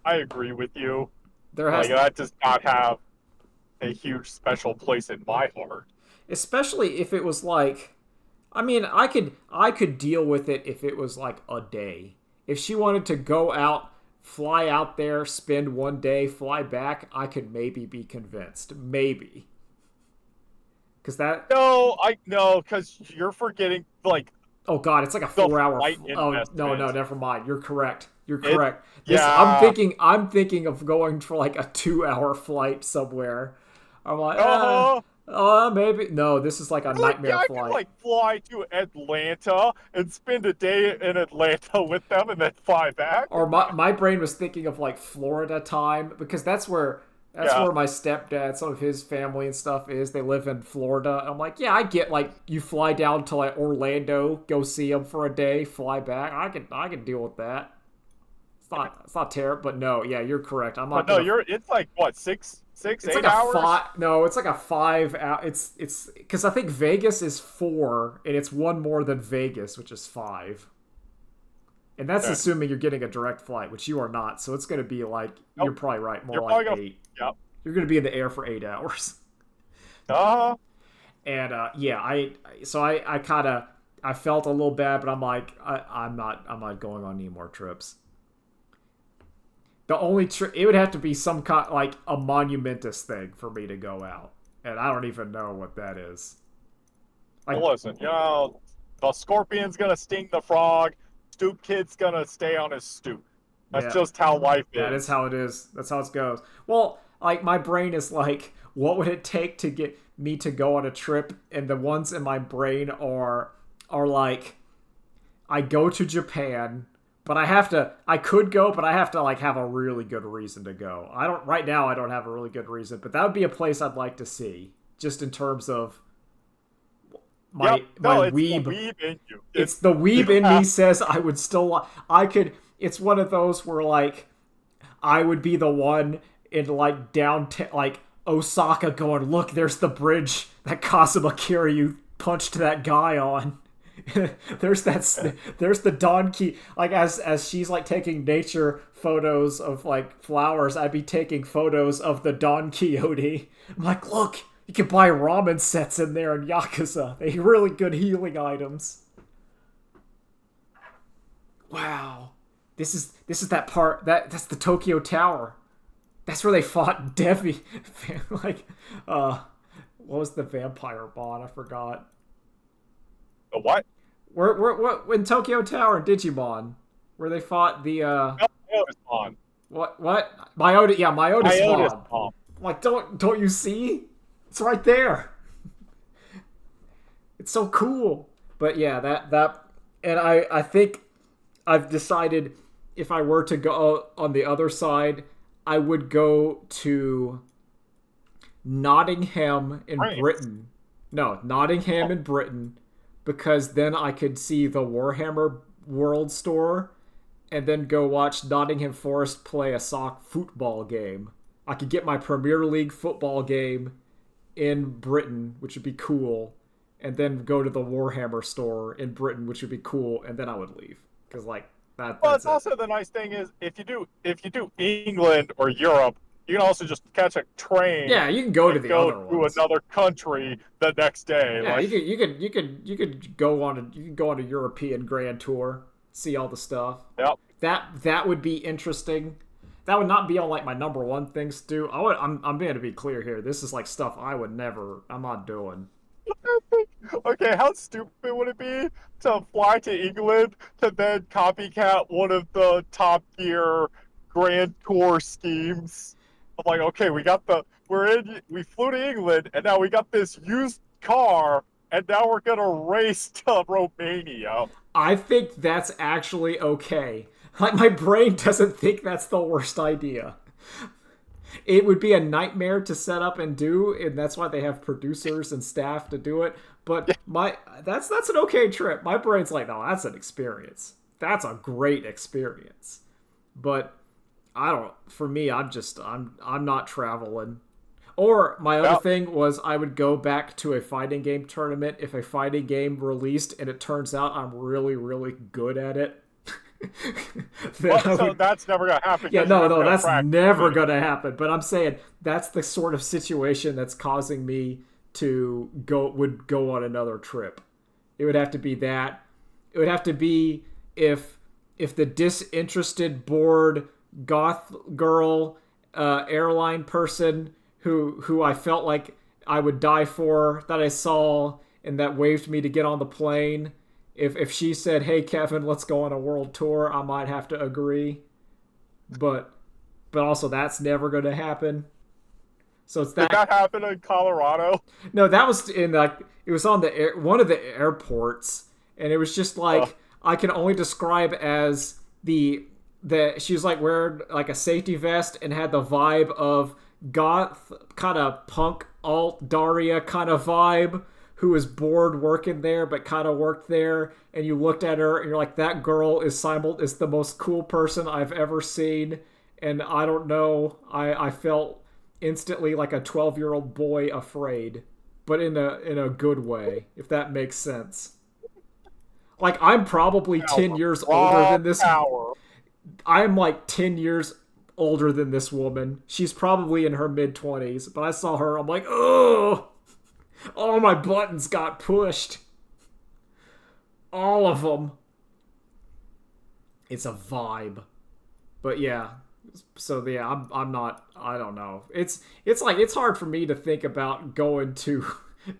Speaker 1: I agree with you.
Speaker 2: There
Speaker 1: Like
Speaker 2: has,
Speaker 1: that does not have a huge special place in my heart.
Speaker 2: especially if it was like, I mean, I could deal with it if it was like a day. If she wanted to go out, fly out there, spend one day, fly back, I could maybe be convinced. Maybe. Cuz that
Speaker 1: No, I no, because you're forgetting like
Speaker 2: oh god, it's like a
Speaker 1: the
Speaker 2: 4 hour
Speaker 1: flight
Speaker 2: oh no,
Speaker 1: investment.
Speaker 2: never mind. You're correct. You're
Speaker 1: It
Speaker 2: correct. This
Speaker 1: yeah.
Speaker 2: I'm thinking of going for like a 2 hour flight somewhere. I'm like,
Speaker 1: Uh-huh.
Speaker 2: maybe no, this is like a
Speaker 1: Like, yeah,
Speaker 2: nightmare
Speaker 1: I could
Speaker 2: flight.
Speaker 1: like fly to Atlanta and spend a day in Atlanta with them and then fly back.
Speaker 2: Or my brain was thinking of like Florida time because that's where
Speaker 1: Yeah.
Speaker 2: my stepdad, some of his family and stuff is. They live in Florida. I'm like, yeah, I get like you fly down to like Orlando, go see them for a day, fly back. I can deal with that. It's not terrible, but no, yeah, you're correct. I'm
Speaker 1: But
Speaker 2: not
Speaker 1: no,
Speaker 2: gonna.
Speaker 1: you're it's like what,
Speaker 2: It's like
Speaker 1: eight
Speaker 2: a
Speaker 1: hours?
Speaker 2: five. No, it's like a 5 hour. It's because I think Vegas is 4, and it's one more than Vegas, which is 5. And that's
Speaker 1: Okay.
Speaker 2: assuming you're getting a direct flight, which you are not. So it's going to be like you're
Speaker 1: Nope.
Speaker 2: probably right, more
Speaker 1: You're
Speaker 2: like
Speaker 1: probably gonna
Speaker 2: 8.
Speaker 1: yep.
Speaker 2: You're going to be in the air for 8 hours.
Speaker 1: Uh-huh.
Speaker 2: And yeah, I kind of I felt a little bad, but I'm like I'm not going on any more trips. The only trip it would have to be some kind like a monumentous thing for me to go out, and I don't even know what that is. Like
Speaker 1: Well, listen, the scorpion's gonna sting the frog. Stoop kid's gonna stay on his stoop. That's
Speaker 2: yeah,
Speaker 1: just how life
Speaker 2: that is
Speaker 1: is.
Speaker 2: how it is. That's how it goes. Well, like my brain is like, what would it take to get me to go on a trip? And the ones in my brain are like, I go to Japan, but I could go, but I have to like have a really good reason to go. I don't right now. I don't have a really good reason, but that would be a place I'd like to see, just in terms of
Speaker 1: Yep.
Speaker 2: my
Speaker 1: No, it's the
Speaker 2: weeb.
Speaker 1: weeb in you.
Speaker 2: It's the
Speaker 1: You
Speaker 2: weeb in me
Speaker 1: have
Speaker 2: says I would still I could. It's one of those where like I would be the one in like downtown, like Osaka, going, "Look, there's the bridge that Kazuma Kiryu punched that guy on." there's the donkey. Like as she's like taking nature photos of like flowers, I'd be taking photos of the Don Quixote. I'm like, look, you can buy ramen sets in there in Yakuza. They really good healing items. Wow, this is that part that's the Tokyo Tower. That's where they fought Devi. Like, what was the vampire bond? I forgot.
Speaker 1: the what?
Speaker 2: Where in Tokyo Tower in Digimon, where they fought the
Speaker 1: Iota's on.
Speaker 2: what Myota? Yeah, Myotis
Speaker 1: Iota's
Speaker 2: Bond.
Speaker 1: on.
Speaker 2: Like, don't you see? It's right there. It's so cool. But yeah, that and I think I've decided if I were to go on the other side, I would go to Nottingham in
Speaker 1: France.
Speaker 2: Britain. No, Nottingham in Britain, because then I could see the Warhammer World Store and then go watch Nottingham Forest play a sock football game. I could get my Premier League football game in Britain, which would be cool, and then go to the Warhammer store in Britain, which would be cool, and then I would leave because like
Speaker 1: Well,
Speaker 2: that's
Speaker 1: it's
Speaker 2: it.
Speaker 1: also the nice thing is if you do England or Europe, you can also just catch a train
Speaker 2: Yeah, you can go to
Speaker 1: and
Speaker 2: the
Speaker 1: go
Speaker 2: other
Speaker 1: to
Speaker 2: ones.
Speaker 1: another country the next day.
Speaker 2: Yeah,
Speaker 1: Like,
Speaker 2: you could go on a European Grand Tour, see all the stuff.
Speaker 1: yep.
Speaker 2: That would be interesting. That would not be on like my number one things to do. I'm being to be clear here. This is like stuff I would never. I'm not doing.
Speaker 1: Okay, how stupid would it be to fly to England to then copycat one of the Top Gear Grand Tour schemes? I'm like, okay, we flew to England, and now we got this used car, and now we're gonna race to Romania.
Speaker 2: I think that's actually okay. Like, my brain doesn't think that's the worst idea. It would be a nightmare to set up and do, and that's why they have producers and staff to do it. But that's an okay trip. My brain's like, no, that's an experience. That's a great experience. But I don't. For me, I'm not traveling. Or my other
Speaker 1: Now,
Speaker 2: thing was I would go back to a fighting game tournament if a fighting game released and it turns out I'm really, really good at it.
Speaker 1: so that's never gonna happen.
Speaker 2: Yeah,
Speaker 1: 'Cause you're
Speaker 2: no,
Speaker 1: never
Speaker 2: no,
Speaker 1: gonna
Speaker 2: that's
Speaker 1: practice
Speaker 2: never
Speaker 1: it.
Speaker 2: gonna happen. But I'm saying that's the sort of situation that's causing me to go on another trip. It would have to be that. It would have to be if the disinterested, bored goth girl airline person who I felt like I would die for that I saw and that waved me to get on the plane. If she said, "Hey Kevin, let's go on a world tour," I might have to agree. But also that's never going to happen. So it's
Speaker 1: Did
Speaker 2: that.
Speaker 1: that happen in Colorado?
Speaker 2: No, that was in like it was on the one of the airports, and it was just
Speaker 1: Uh,
Speaker 2: like I can only describe as the she was like wearing like a safety vest and had the vibe of goth kind of punk alt Daria kind of vibe, who was bored working there but kind of worked there, and you looked at her and you're like, that girl is the most cool person I've ever seen. And I don't know, I felt instantly like a 12-year-old boy afraid, but in a good way, if that makes sense. Like, I'm probably 10
Speaker 1: power.
Speaker 2: years older
Speaker 1: Raw
Speaker 2: than this.
Speaker 1: power.
Speaker 2: I'm like 10 years older than this woman. She's probably in her mid 20s, but I saw her, I'm like, oh, all my buttons got pushed. All of them. It's a vibe. But yeah, so yeah, I'm not. I don't know. It's like it's hard for me to think about going to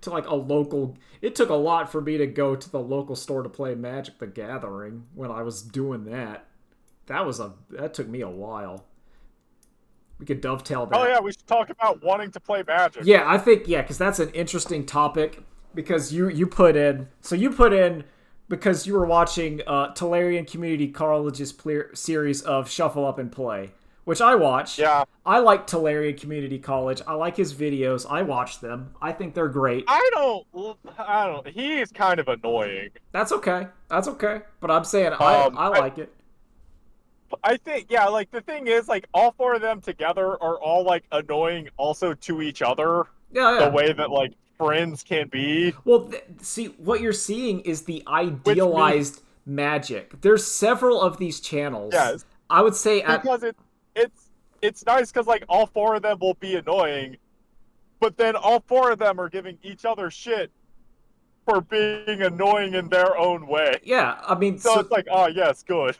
Speaker 2: to like a local. It took a lot for me to go to the local store to play Magic the Gathering when I was doing that. That took me a while. We could dovetail
Speaker 1: Oh
Speaker 2: that.
Speaker 1: yeah, we should talk about wanting to play Magic.
Speaker 2: Yeah, I think because that's an interesting topic because you put in because you were watching Tolarian Community College's series of Shuffle Up and Play, which I watched.
Speaker 1: Yeah.
Speaker 2: I like Tolarian Community College. I like his videos. I watch them. I think they're great.
Speaker 1: I don't. He is kind of annoying.
Speaker 2: That's okay. That's okay. But I'm saying
Speaker 1: Um,
Speaker 2: I
Speaker 1: I,
Speaker 2: like it.
Speaker 1: I think yeah. Like the thing is, like all four of them together are all like annoying, also to each other.
Speaker 2: Yeah,
Speaker 1: The
Speaker 2: yeah.
Speaker 1: way that like friends can be,
Speaker 2: Well, see, what you're seeing is the
Speaker 1: which means
Speaker 2: idealized magic. There's several of these channels.
Speaker 1: yes,
Speaker 2: I would say at
Speaker 1: because it's nice because like all four of them will be annoying, but then all four of them are giving each other shit for being annoying in their own way.
Speaker 2: yeah, I mean,
Speaker 1: So it's like, oh yes, good.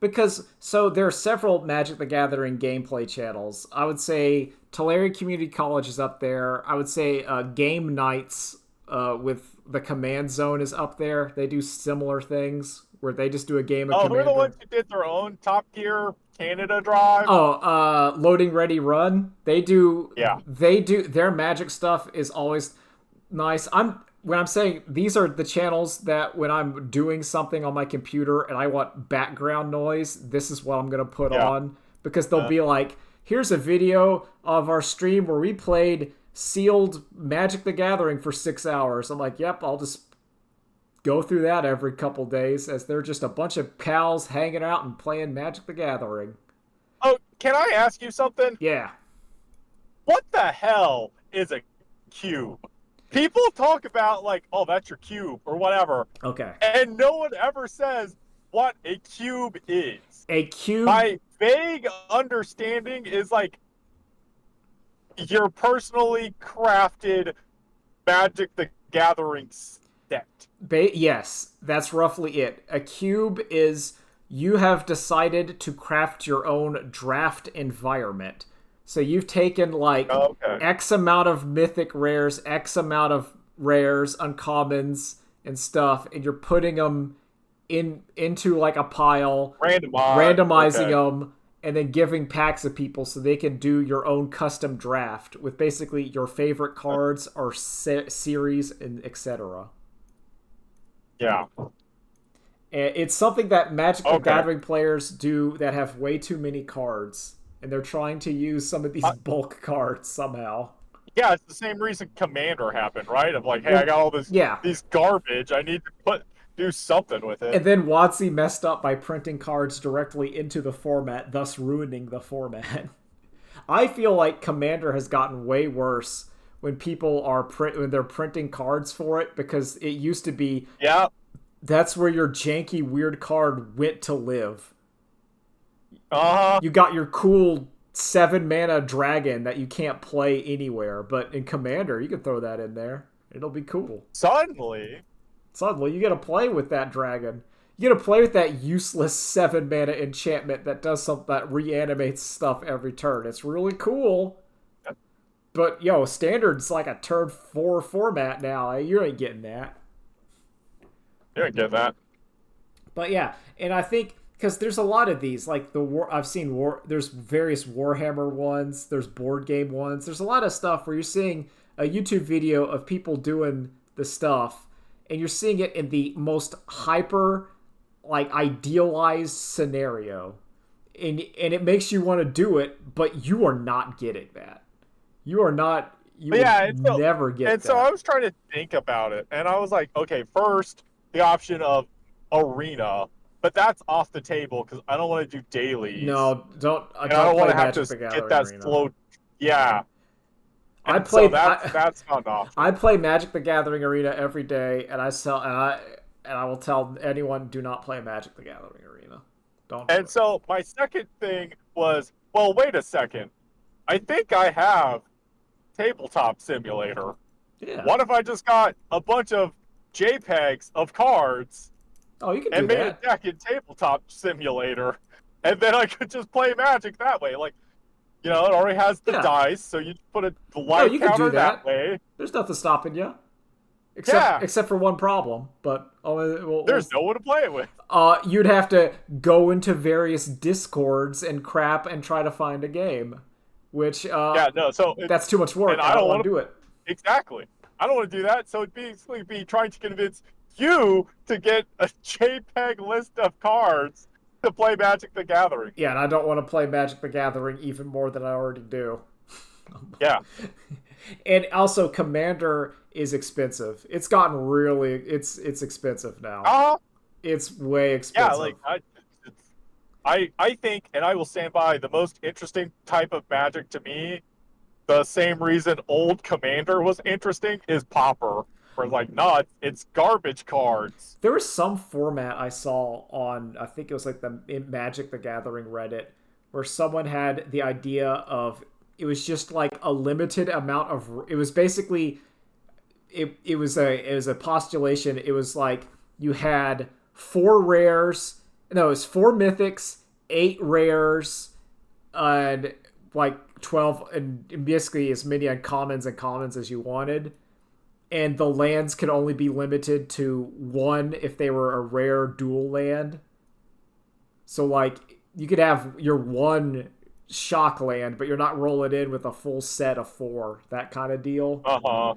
Speaker 2: because so there are several Magic the Gathering gameplay channels. I would say Tulare Community College is up there. I would say Game Nights with the Command Zone is up there. They do similar things where they just do a game of
Speaker 1: Oh, they're the
Speaker 2: Commander.
Speaker 1: ones who did their own Top Gear Canada drive.
Speaker 2: Oh, Loading Ready Run.
Speaker 1: Yeah,
Speaker 2: They do their Magic stuff is always nice. When I'm saying these are the channels that when I'm doing something on my computer and I want background noise, this is what I'm gonna put
Speaker 1: yeah.
Speaker 2: on because they'll be like, here's a video of our stream where we played sealed Magic the Gathering for 6 hours. I'm like, yep, I'll just go through that every couple days as they're just a bunch of pals hanging out and playing Magic the Gathering.
Speaker 1: Oh, can I ask you something?
Speaker 2: Yeah.
Speaker 1: What the hell is a cube? People talk about like, oh, that's your cube or whatever,
Speaker 2: Okay.
Speaker 1: and no one ever says what a cube is.
Speaker 2: A cube.
Speaker 1: My vague understanding is like your personally crafted Magic the Gathering set.
Speaker 2: Yes, that's roughly it. A cube is you have decided to craft your own draft environment. So you've taken like
Speaker 1: Okay.
Speaker 2: X amount of mythic rares, X amount of rares, uncommons, and stuff, and you're putting them into like a pile, randomizing
Speaker 1: Okay.
Speaker 2: them, and then giving packs of people so they can do your own custom draft with basically your favorite cards or series and etc.
Speaker 1: Yeah.
Speaker 2: And it's something that Magic the
Speaker 1: Okay.
Speaker 2: Gathering players do that have way too many cards, and they're trying to use some of these
Speaker 1: Uh,
Speaker 2: bulk cards somehow.
Speaker 1: yeah, it's the same reason Commander happened, right? Of like, hey, I
Speaker 2: Well,
Speaker 1: got all this
Speaker 2: yeah.
Speaker 1: these garbage. I need to do something with it.
Speaker 2: And then WotC messed up by printing cards directly into the format, thus ruining the format. I feel like Commander has gotten way worse when people are when they're printing cards for it, because it used to be
Speaker 1: Yeah.
Speaker 2: that's where your janky weird card went to live.
Speaker 1: Uh-huh.
Speaker 2: You got your cool 7 mana dragon that you can't play anywhere, but in Commander you can throw that in there. It'll be cool.
Speaker 1: Suddenly.
Speaker 2: Suddenly you get to play with that dragon. You get to play with that useless 7 mana enchantment that does something that reanimates stuff every turn. It's really cool. But yo, standard's like a turn 4 format now. You ain't getting that.
Speaker 1: You didn't get that.
Speaker 2: But yeah, and I think because there's a lot of these, like the war. I've seen war. There's various Warhammer ones. There's board game ones. There's a lot of stuff where you're seeing a YouTube video of people doing the stuff, and you're seeing it in the most hyper, like idealized scenario, and it makes you want to do it, but you are not getting that. You are not. You
Speaker 1: But
Speaker 2: will
Speaker 1: yeah,
Speaker 2: never get
Speaker 1: so I
Speaker 2: that.
Speaker 1: was trying to think about it, and I was like, okay, first the option of arena, but that's off the table because I don't want to do dailies,
Speaker 2: No, don't. I
Speaker 1: and I
Speaker 2: don't
Speaker 1: don't want
Speaker 2: play
Speaker 1: to have
Speaker 2: Magic
Speaker 1: to
Speaker 2: the
Speaker 1: get
Speaker 2: Gathering
Speaker 1: that
Speaker 2: Arena.
Speaker 1: slow. Yeah,
Speaker 2: I
Speaker 1: and so
Speaker 2: played.
Speaker 1: that's not an option.
Speaker 2: I play Magic the Gathering Arena every day, and I will tell anyone, do not play Magic the Gathering Arena. Don't do
Speaker 1: And
Speaker 2: it.
Speaker 1: so my second thing was, well, wait a second. I think I have tabletop simulator.
Speaker 2: Yeah.
Speaker 1: What if I just got a bunch of JPEGs of cards
Speaker 2: Oh, you can do
Speaker 1: and made a
Speaker 2: that.
Speaker 1: deck in tabletop simulator, and then I could just play Magic that way? Like, it already has the
Speaker 2: Yeah.
Speaker 1: dice, so you put a
Speaker 2: No,
Speaker 1: life
Speaker 2: you can do
Speaker 1: counter that
Speaker 2: that.
Speaker 1: way.
Speaker 2: There's nothing stopping you,
Speaker 1: Yeah,
Speaker 2: except for one problem. But
Speaker 1: there's no one to play it with.
Speaker 2: you'd have to go into various discords and crap and try to find a game, which
Speaker 1: Yeah, no. So
Speaker 2: that's too much work.
Speaker 1: and
Speaker 2: I
Speaker 1: I
Speaker 2: don't
Speaker 1: don't
Speaker 2: want
Speaker 1: want
Speaker 2: to do it.
Speaker 1: to exactly. I don't want to do that. So it'd basically be trying to convince you to get a JPEG list of cards to play Magic the Gathering.
Speaker 2: Yeah, and I don't want to play Magic the Gathering even more than I already do.
Speaker 1: Yeah.
Speaker 2: And also, Commander is expensive. It's gotten really it's expensive now.
Speaker 1: Uh-huh.
Speaker 2: It's way
Speaker 1: Yeah,
Speaker 2: expensive.
Speaker 1: like I think, and I will stand by, the most interesting type of Magic to me, the same reason old Commander was interesting, is Pauper. Where like, no, it's garbage cards.
Speaker 2: There was some format I saw on, I think it was like the Magic the Gathering Reddit, where someone had the idea of, it was just like a limited amount of, it was basically, it was a postulation. It was like you had 4 rares, no, it was 4 mythics, 8 rares, and like 12, and basically as many uncommons and commons as you wanted. And the lands could only be limited to 1 if they were a rare dual land. So like you could have your 1 shock land, but you're not rolling in with a full set of 4, that kind of deal.
Speaker 1: Uh-huh.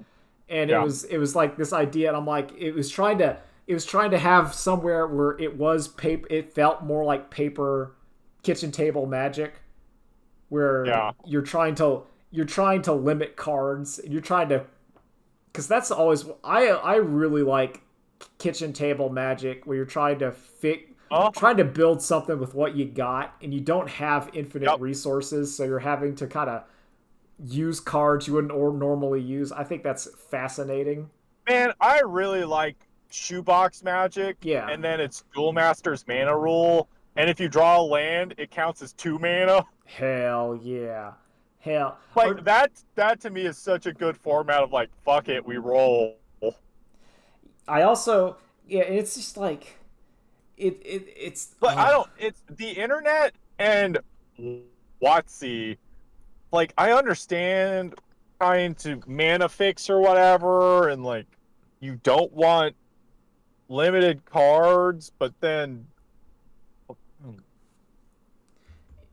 Speaker 2: And
Speaker 1: Yeah.
Speaker 2: it was like this idea, and I'm like, it was trying to have somewhere where it was paper, it felt more like paper kitchen table Magic, where
Speaker 1: Yeah.
Speaker 2: you're trying to limit cards, and you're trying to, because that's always, I really like kitchen table Magic, where you're trying to trying to build something with what you got, and you don't have infinite
Speaker 1: Yep.
Speaker 2: resources, so you're having to kind of use cards you wouldn't normally use. I think that's fascinating.
Speaker 1: Man, I really like shoebox Magic.
Speaker 2: Yeah.
Speaker 1: And then it's Duel Master's mana rule. And if you draw a land, it counts as 2 mana.
Speaker 2: Hell yeah. Hell.
Speaker 1: Like that to me is such a good format of like, fuck it, we roll.
Speaker 2: I also, yeah, it's just like it's
Speaker 1: But I don't. It's the internet and WotC. Like I understand. trying to mana fix or whatever, and like you don't want limited cards, but then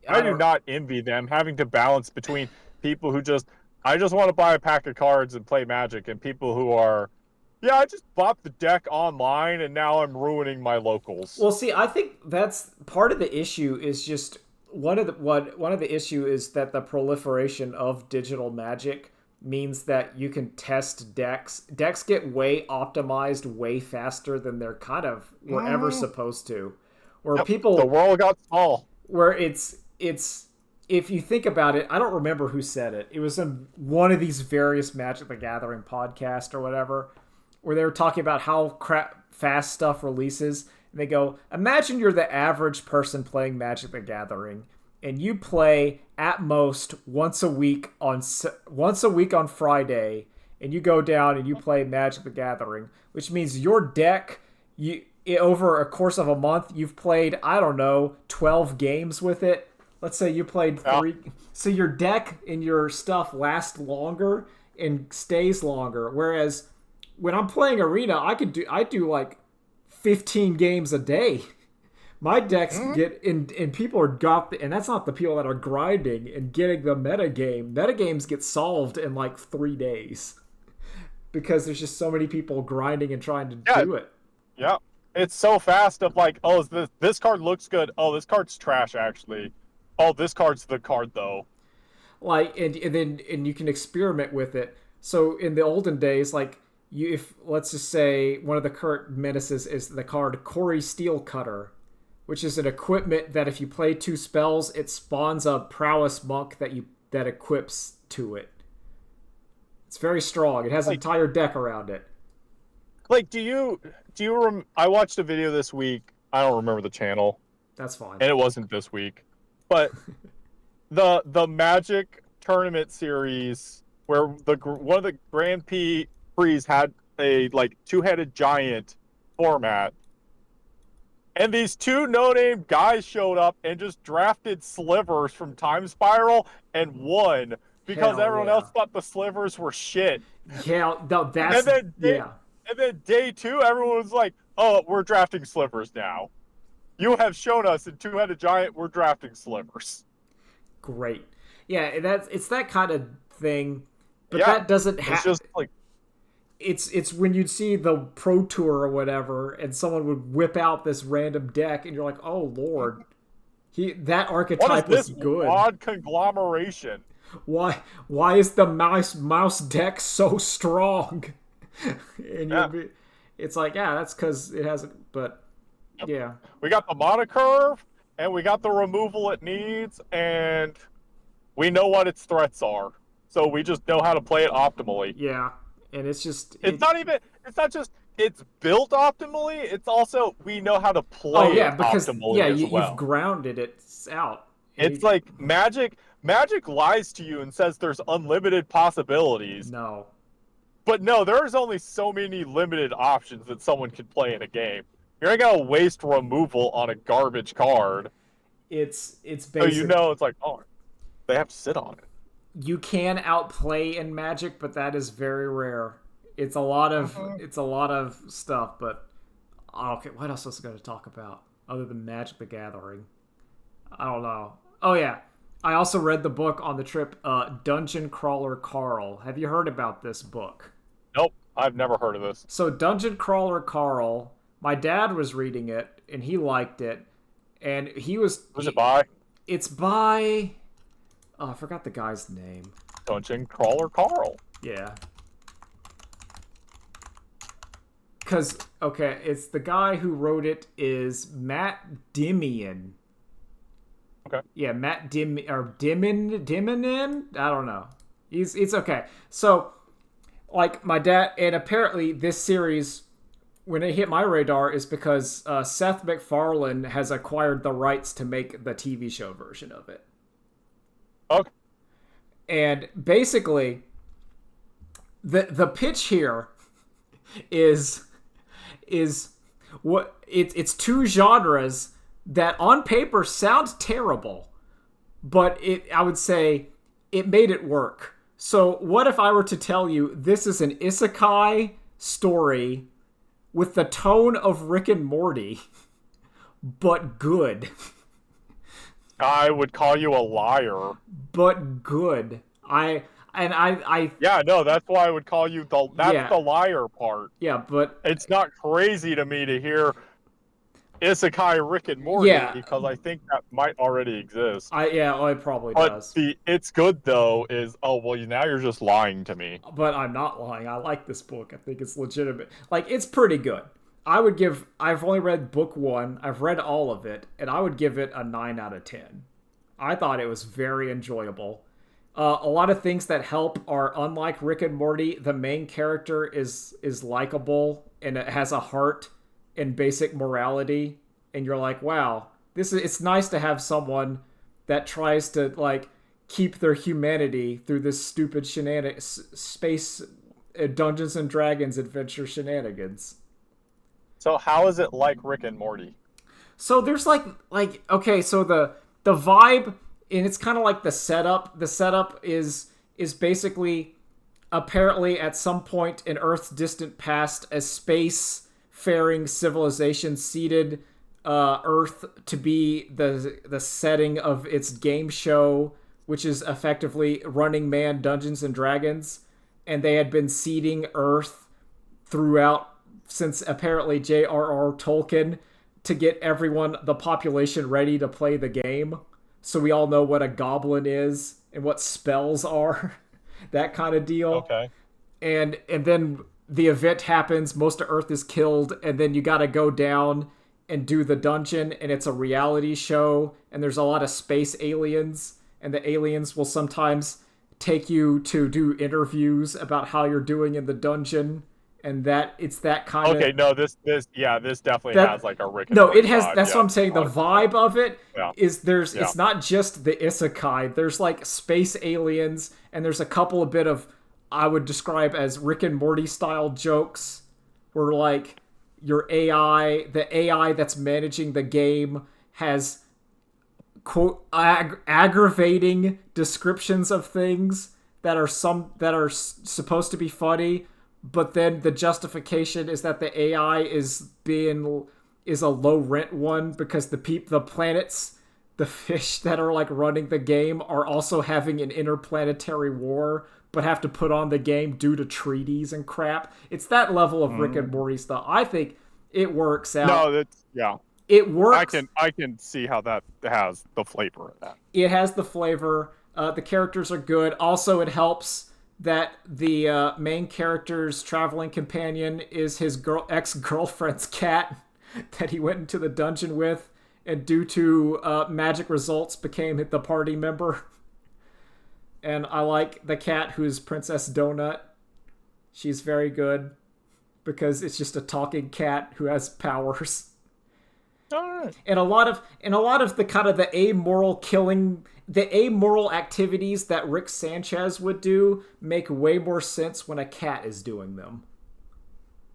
Speaker 1: I
Speaker 2: I
Speaker 1: do
Speaker 2: don't.
Speaker 1: not envy them having to balance between people who just I just want to buy a pack of cards and play Magic, and people who are, yeah, I just bought the deck online and now I'm ruining my locals.
Speaker 2: Well, see, I think that's part of the issue. Is just one of the issue is that the proliferation of digital Magic means that you can test decks. Decks get way optimized way faster than they're kind of were ever supposed to. Where
Speaker 1: Yep, the
Speaker 2: people
Speaker 1: world got small.
Speaker 2: where it's if you think about it, I don't remember who said it. It was in one of these various Magic the Gathering podcast or whatever, where they were talking about how fast stuff releases. And they go, imagine you're the average person playing Magic the Gathering, and you play at most once a week on Friday, and you go down and you play Magic the Gathering, which means your deck, over a course of a month, you've played, I don't know, 12 games with it. Let's say you played 3. So your deck and your stuff last longer and stays longer. Whereas when I'm playing Arena, I do like 15 games a day. My decks get and people are and that's not the people that are grinding and getting the metagame. Metagames get solved in like 3 days because there's just so many people grinding and trying to do it.
Speaker 1: Yeah. It's so fast of like, oh, this card looks good. Oh, this card's trash actually. Oh, this card's the card though.
Speaker 2: Like and you can experiment with it. So in the olden days, like if let's just say one of the current menaces is the card Corey Steelcutter, which is an equipment that if you play 2 spells, it spawns a prowess monk that equips to it. It's very strong. It has an entire deck around it.
Speaker 1: Like, I watched a video this week. I don't remember the channel.
Speaker 2: That's fine.
Speaker 1: And it wasn't this week. But the Magic tournament series where one of the Grand Prix had a like 2-headed giant format. And these 2 no-name guys showed up and just drafted slivers from Time Spiral and won because everyone else thought the slivers were shit.
Speaker 2: Yeah, no, that's
Speaker 1: And then day 2, everyone was like, "Oh, we're drafting slivers now. You have shown us in 2-headed giant, we're drafting slivers."
Speaker 2: Great. Yeah, it's that kind of thing, but
Speaker 1: Yeah,
Speaker 2: that doesn't happen.
Speaker 1: It's just like
Speaker 2: it's when you'd see the Pro Tour or whatever, and someone would whip out this random deck, and you're like, "Oh Lord, that archetype was good."
Speaker 1: What is this odd conglomeration?
Speaker 2: Why is the mouse deck so strong? And it's like, yeah, that's because it hasn't. But yeah,
Speaker 1: we got the mana curve, and we got the removal it needs, and we know what its threats are, so we just know how to play it optimally.
Speaker 2: Yeah, and it's
Speaker 1: not just it's built optimally. It's also we know how to play it optimally as well.
Speaker 2: You've grounded it out.
Speaker 1: It's like Magic lies to you and says there's unlimited possibilities.
Speaker 2: No.
Speaker 1: But no, there's only so many limited options that someone can play in a game. You're not gonna waste removal on a garbage card.
Speaker 2: It's basic.
Speaker 1: So it's like, oh, they have to sit on it.
Speaker 2: You can outplay in Magic, but that is very rare. It's a lot of stuff, but okay, what else was I going to talk about other than Magic the Gathering? I don't know. Oh yeah, I also read the book on the trip, Dungeon Crawler Carl. Have you heard about this book?
Speaker 1: Nope, I've never heard of this.
Speaker 2: So Dungeon Crawler Carl, my dad was reading it and he liked it, and who's
Speaker 1: it by?
Speaker 2: It's by, I forgot the guy's name.
Speaker 1: Dungeon Crawler Carl.
Speaker 2: Yeah. Because, okay, it's the guy who wrote it is Matt Dimian.
Speaker 1: Okay.
Speaker 2: Yeah, Matt Diminen? I don't know. It's okay. So, like, my dad, and apparently this series, when it hit my radar, is because Seth MacFarlane has acquired the rights to make the TV show version of it.
Speaker 1: Okay.
Speaker 2: And basically, the pitch here is what it's 2 genres that on paper sound terrible, but I would say it made it work. So what if I were to tell you this is an isekai story with the tone of Rick and Morty, but good.
Speaker 1: I would call you a liar.
Speaker 2: But good. I
Speaker 1: Yeah, no, that's why I would call you that's
Speaker 2: yeah,
Speaker 1: the liar part.
Speaker 2: yeah, but
Speaker 1: It's not crazy to me to hear Isekai Rick and Morty
Speaker 2: yeah,
Speaker 1: because I think that might already exist.
Speaker 2: it probably
Speaker 1: But
Speaker 2: does.
Speaker 1: the it's good though is now you're just lying to me.
Speaker 2: But I'm not lying. I like this book. I think it's legitimate. Like, it's pretty good. I've only read book one. I've read all of it, and I would give it a 9 out of 10. I thought it was very enjoyable. A lot of things that help are, unlike Rick and Morty, the main character is likable and it has a heart and basic morality, and you're like, wow, it's nice to have someone that tries to like keep their humanity through this stupid space Dungeons and Dragons adventure shenanigans.
Speaker 1: So how is it like Rick and Morty?
Speaker 2: So there's like okay, so the vibe, and it's kind of like the setup. The setup is basically, apparently at some point in Earth's distant past, a space-faring civilization seeded Earth to be the setting of its game show, which is effectively Running Man Dungeons and Dragons, and they had been seeding Earth throughout since apparently J.R.R. Tolkien to get everyone, the population, ready to play the game. So we all know what a goblin is and what spells are, that kind of deal.
Speaker 1: Okay.
Speaker 2: And then the event happens, most of Earth is killed, and then you got to go down and do the dungeon, and it's a reality show, and there's a lot of space aliens, and the aliens will sometimes take you to do interviews about how you're doing in the dungeon, and that it's that kind of
Speaker 1: Okay, no, this definitely has like a Rick and
Speaker 2: no,
Speaker 1: Morty
Speaker 2: it has.
Speaker 1: vibe,
Speaker 2: That's what
Speaker 1: yeah,
Speaker 2: I'm saying. The
Speaker 1: 100%.
Speaker 2: vibe of it
Speaker 1: Yeah,
Speaker 2: is there's.
Speaker 1: yeah.
Speaker 2: It's not just the isekai. There's like space aliens, and there's a couple of bit of, I would describe as Rick and Morty style jokes, where like your AI, the AI that's managing the game, has quote aggravating descriptions of things that are supposed to be funny, but then the justification is that the AI is a low rent one because the planets, the fish that are like running the game are also having an interplanetary war, but have to put on the game due to treaties and crap. It's that level of Rick and Morty stuff. I think it works out.
Speaker 1: No, that's yeah.
Speaker 2: It works.
Speaker 1: I can see how that has the flavor of that.
Speaker 2: It has the flavor. The characters are good. Also, it helps that the main character's traveling companion is his ex-girlfriend's cat that he went into the dungeon with, and due to magic results became the party member. And I like the cat who's Princess Donut. She's very good because it's just a talking cat who has powers.
Speaker 1: All right.
Speaker 2: And a lot of the kind of the amoral activities that Rick Sanchez would do make way more sense when a cat is doing them.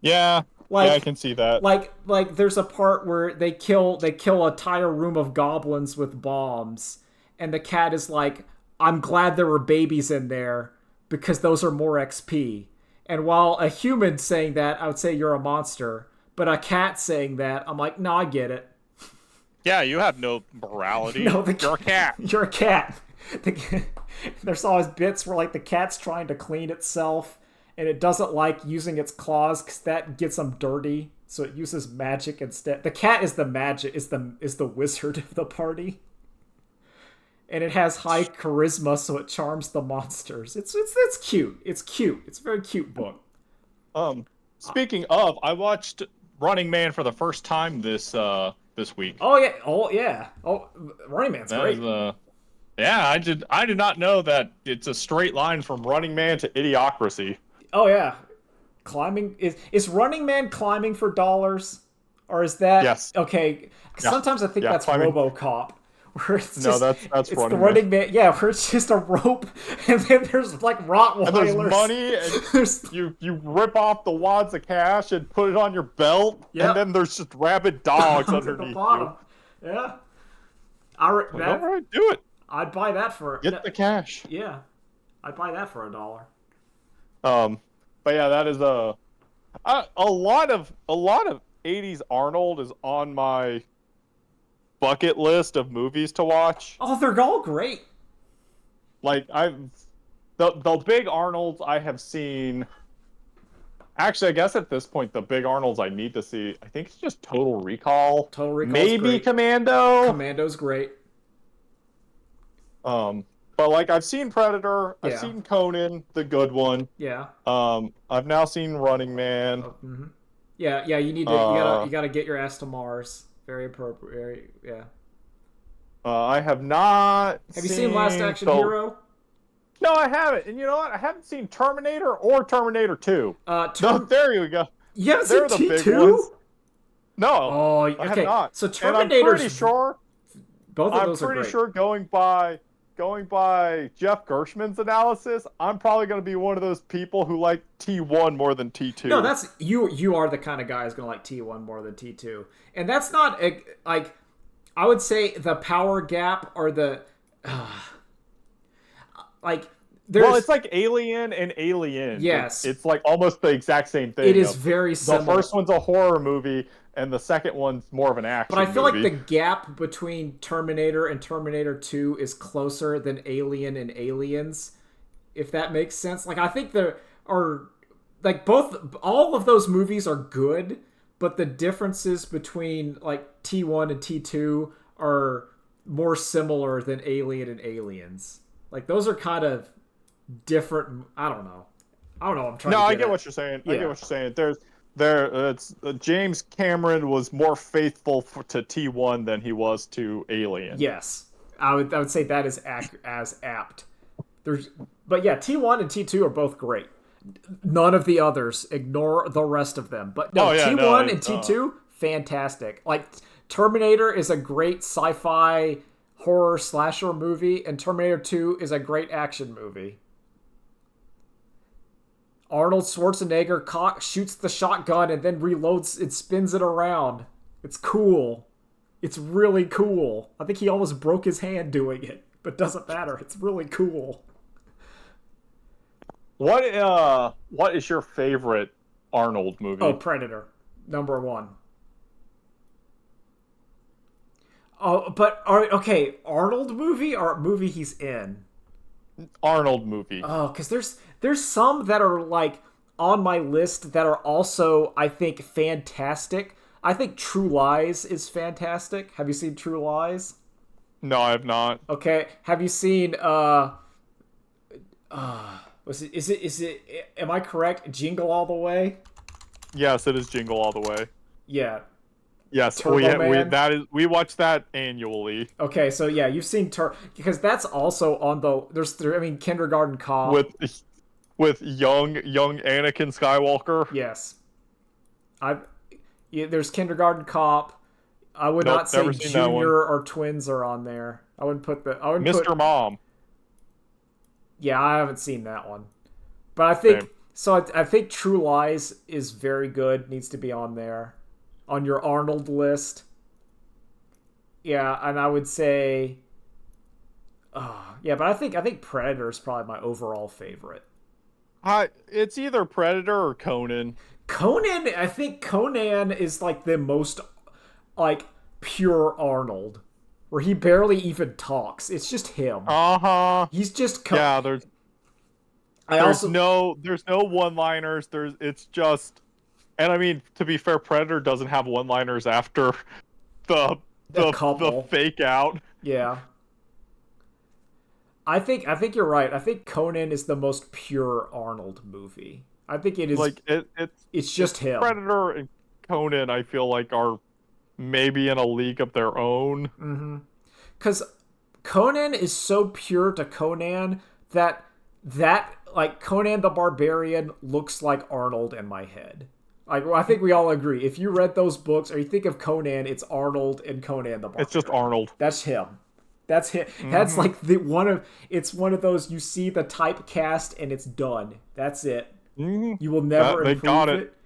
Speaker 1: Yeah,
Speaker 2: Like,
Speaker 1: I can see that.
Speaker 2: Like there's a part where they kill an entire room of goblins with bombs, and the cat is like, "I'm glad there were babies in there because those are more XP." And while a human saying that, I would say you're a monster, but a cat saying that, I'm like, "No, I get it."
Speaker 1: Yeah, you have no morality.
Speaker 2: No,
Speaker 1: You're a cat.
Speaker 2: You're a cat. There's always bits where like the cat's trying to clean itself, and it doesn't like using its claws because that gets them dirty. So it uses magic instead. The cat is the magic, is the wizard of the party, and it has high charisma, so it charms the monsters. It's cute. It's cute. It's a very cute book.
Speaker 1: Speaking of, I watched Running Man for the first time this week.
Speaker 2: Oh yeah. Oh, Running Man's great.
Speaker 1: Yeah, I did not know that it's a straight line from Running Man to Idiocracy.
Speaker 2: Oh yeah, climbing is Running Man climbing for dollars, or is that
Speaker 1: Yes?
Speaker 2: Okay?
Speaker 1: Yeah.
Speaker 2: Sometimes I think
Speaker 1: Yeah,
Speaker 2: that's
Speaker 1: climbing.
Speaker 2: RoboCop, where it's
Speaker 1: No,
Speaker 2: just,
Speaker 1: that's
Speaker 2: it's
Speaker 1: Running
Speaker 2: the
Speaker 1: Man.
Speaker 2: Running Man. Yeah, where it's just a rope, and then there's like Rottweilers.
Speaker 1: And there's money, and you rip off the wads of cash and put it on your belt,
Speaker 2: Yep.
Speaker 1: and then there's just rabid dogs
Speaker 2: Dogs at the
Speaker 1: underneath you.
Speaker 2: bottom. Yeah,
Speaker 1: All right, do it.
Speaker 2: I'd buy that for
Speaker 1: Get the cash.
Speaker 2: Yeah, I'd buy that for $1.
Speaker 1: But yeah, that is a lot of 80s Arnold is on my bucket list of movies to watch.
Speaker 2: Oh, they're all great.
Speaker 1: Like the big Arnolds I have seen. Actually, I guess at this point the big Arnolds I need to see, I think it's just Total Recall.
Speaker 2: Total Recall's
Speaker 1: Maybe
Speaker 2: great.
Speaker 1: Commando.
Speaker 2: Commando's great.
Speaker 1: But like I've seen Predator, I've
Speaker 2: Yeah.
Speaker 1: seen Conan, the good one.
Speaker 2: Yeah.
Speaker 1: I've now seen Running Man.
Speaker 2: Mm-hmm. Yeah, yeah. You need to. You gotta get your ass to Mars. Very appropriate. Very, yeah.
Speaker 1: I have not.
Speaker 2: Have you seen Last Action Hero?
Speaker 1: No, I haven't. And you know what? I haven't seen Terminator or Terminator 2. No, there you go.
Speaker 2: You haven't
Speaker 1: They're
Speaker 2: seen
Speaker 1: the
Speaker 2: T2?
Speaker 1: big ones. No,
Speaker 2: Oh,
Speaker 1: I
Speaker 2: okay.
Speaker 1: have not.
Speaker 2: So
Speaker 1: And I'm pretty sure.
Speaker 2: both of those are
Speaker 1: I'm
Speaker 2: great.
Speaker 1: pretty sure going by Jeff Gershman's analysis, I'm probably going to be one of those people who like T1 more than T2.
Speaker 2: No, that's you. You are the kind of guy who's gonna like T1 more than T2, and that's not like I would say the power gap or the like.
Speaker 1: Well, it's like Alien and Alien.
Speaker 2: Yes,
Speaker 1: it's like almost the exact same thing.
Speaker 2: It is very similar.
Speaker 1: The first one's a horror movie, and the second one's more of an action.
Speaker 2: But I feel
Speaker 1: movie.
Speaker 2: like the gap between Terminator and Terminator 2 is closer than Alien and Aliens, if that makes sense. Like I think there are like all of those movies are good, but the differences between like T1 and T2 are more similar than Alien and Aliens. Like those are kind of different. I don't know. I'm trying.
Speaker 1: I get what you're saying.
Speaker 2: Yeah.
Speaker 1: I get what you're saying. It's James Cameron was more faithful to T1 than he was to Alien.
Speaker 2: Yes, I would say that is as apt. But yeah, T1 and T2 are both great. None of the others. Ignore the rest of them. But no, T1 and T2 fantastic. Like Terminator is a great sci-fi horror slasher movie, and Terminator 2 is a great action movie. Arnold Schwarzenegger shoots the shotgun and then reloads and spins it around. It's cool. It's really cool. I think he almost broke his hand doing it, but doesn't matter. It's really cool.
Speaker 1: What is your favorite Arnold movie?
Speaker 2: Oh, Predator. Number 1. Oh, but Arnold movie or movie he's in?
Speaker 1: Arnold movie.
Speaker 2: Oh, because there's some that are like on my list that are also, I think, fantastic. I think True Lies is fantastic. Have you seen True Lies?
Speaker 1: No, I have not.
Speaker 2: Okay. Have you seen am I correct? Jingle All the Way?
Speaker 1: Yes, it is Jingle All the Way.
Speaker 2: Yeah.
Speaker 1: Yes, we watch that annually.
Speaker 2: Okay, so yeah, you've seen because that's also on the Kindergarten Cop
Speaker 1: with young Anakin Skywalker.
Speaker 2: Yes. There's Kindergarten Cop. I would not say Junior or Twins are on there. I wouldn't put
Speaker 1: Mr. Mom.
Speaker 2: Yeah, I haven't seen that one. But I think I think True Lies is very good, needs to be on there. On your Arnold list. Yeah, and I would say but I think Predator is probably my overall favorite.
Speaker 1: It's either Predator or Conan.
Speaker 2: I think Conan is like the most like pure Arnold, where he barely even talks. It's just him. He's just
Speaker 1: there's no one-liners. It's just, and I mean, to be fair, Predator doesn't have one-liners after the fake out.
Speaker 2: Yeah. I think you're right. I think Conan is the most pure Arnold movie. I think it is
Speaker 1: like
Speaker 2: it's just him.
Speaker 1: Predator and Conan, I feel like, are maybe in a league of their own.
Speaker 2: Mm-hmm. Because Conan is so pure to Conan that like Conan the Barbarian looks like Arnold in my head. Like, I think we all agree. If you read those books or you think of Conan, it's Arnold and Conan the Barbarian.
Speaker 1: It's just Arnold.
Speaker 2: That's him. That's him. Mm-hmm. That's like it's one of those, you see the typecast and it's done. That's it.
Speaker 1: Mm-hmm.
Speaker 2: You will never improve it.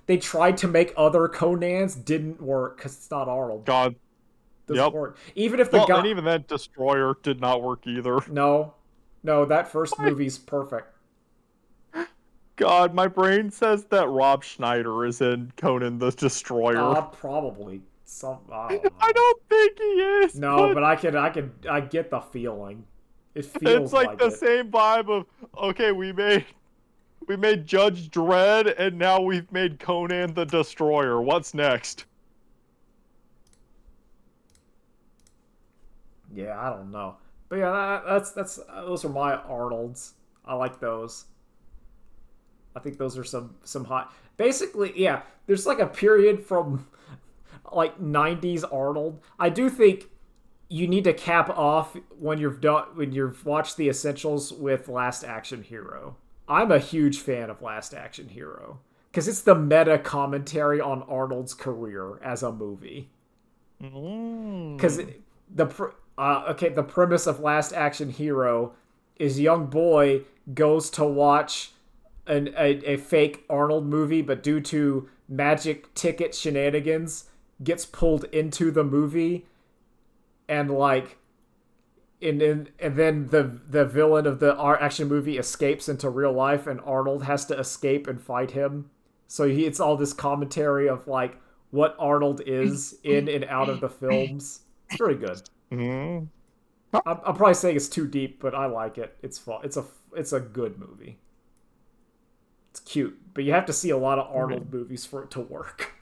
Speaker 2: They tried to make other Conans, didn't work because it's not Arnold.
Speaker 1: Doesn't
Speaker 2: work. Even if the guy,
Speaker 1: and even that Destroyer did not work either.
Speaker 2: No, No, that first movie's perfect.
Speaker 1: God, my brain says that Rob Schneider is in Conan the Destroyer.
Speaker 2: Probably some. I don't
Speaker 1: I
Speaker 2: know.
Speaker 1: don't think he is,
Speaker 2: No,
Speaker 1: but
Speaker 2: but I get the feeling. It
Speaker 1: it's
Speaker 2: feels
Speaker 1: like
Speaker 2: like
Speaker 1: the
Speaker 2: it.
Speaker 1: same vibe of okay, we made Judge Dredd, and now we've made Conan the Destroyer. What's next?
Speaker 2: Yeah, I don't know. But yeah, that's those are my Arnolds. I like those. I think those are some hot. Basically, yeah. There's like a period from like '90s Arnold. I do think you need to cap off when you've done when you've watched the essentials with Last Action Hero. I'm a huge fan of Last Action Hero because it's the meta commentary on Arnold's career as a movie. Because
Speaker 1: Mm.
Speaker 2: the premise of Last Action Hero is young boy goes to watch a fake Arnold movie, but due to magic ticket shenanigans, gets pulled into the movie, and like, and then the villain of the action movie escapes into real life, and Arnold has to escape and fight him. So it's all this commentary of like what Arnold is in and out of the films. It's very good.
Speaker 1: Mm.
Speaker 2: I'm probably saying it's too deep, but I like it. It's fun. It's a good movie. It's cute, but you have to see a lot of Arnold movies for it to work.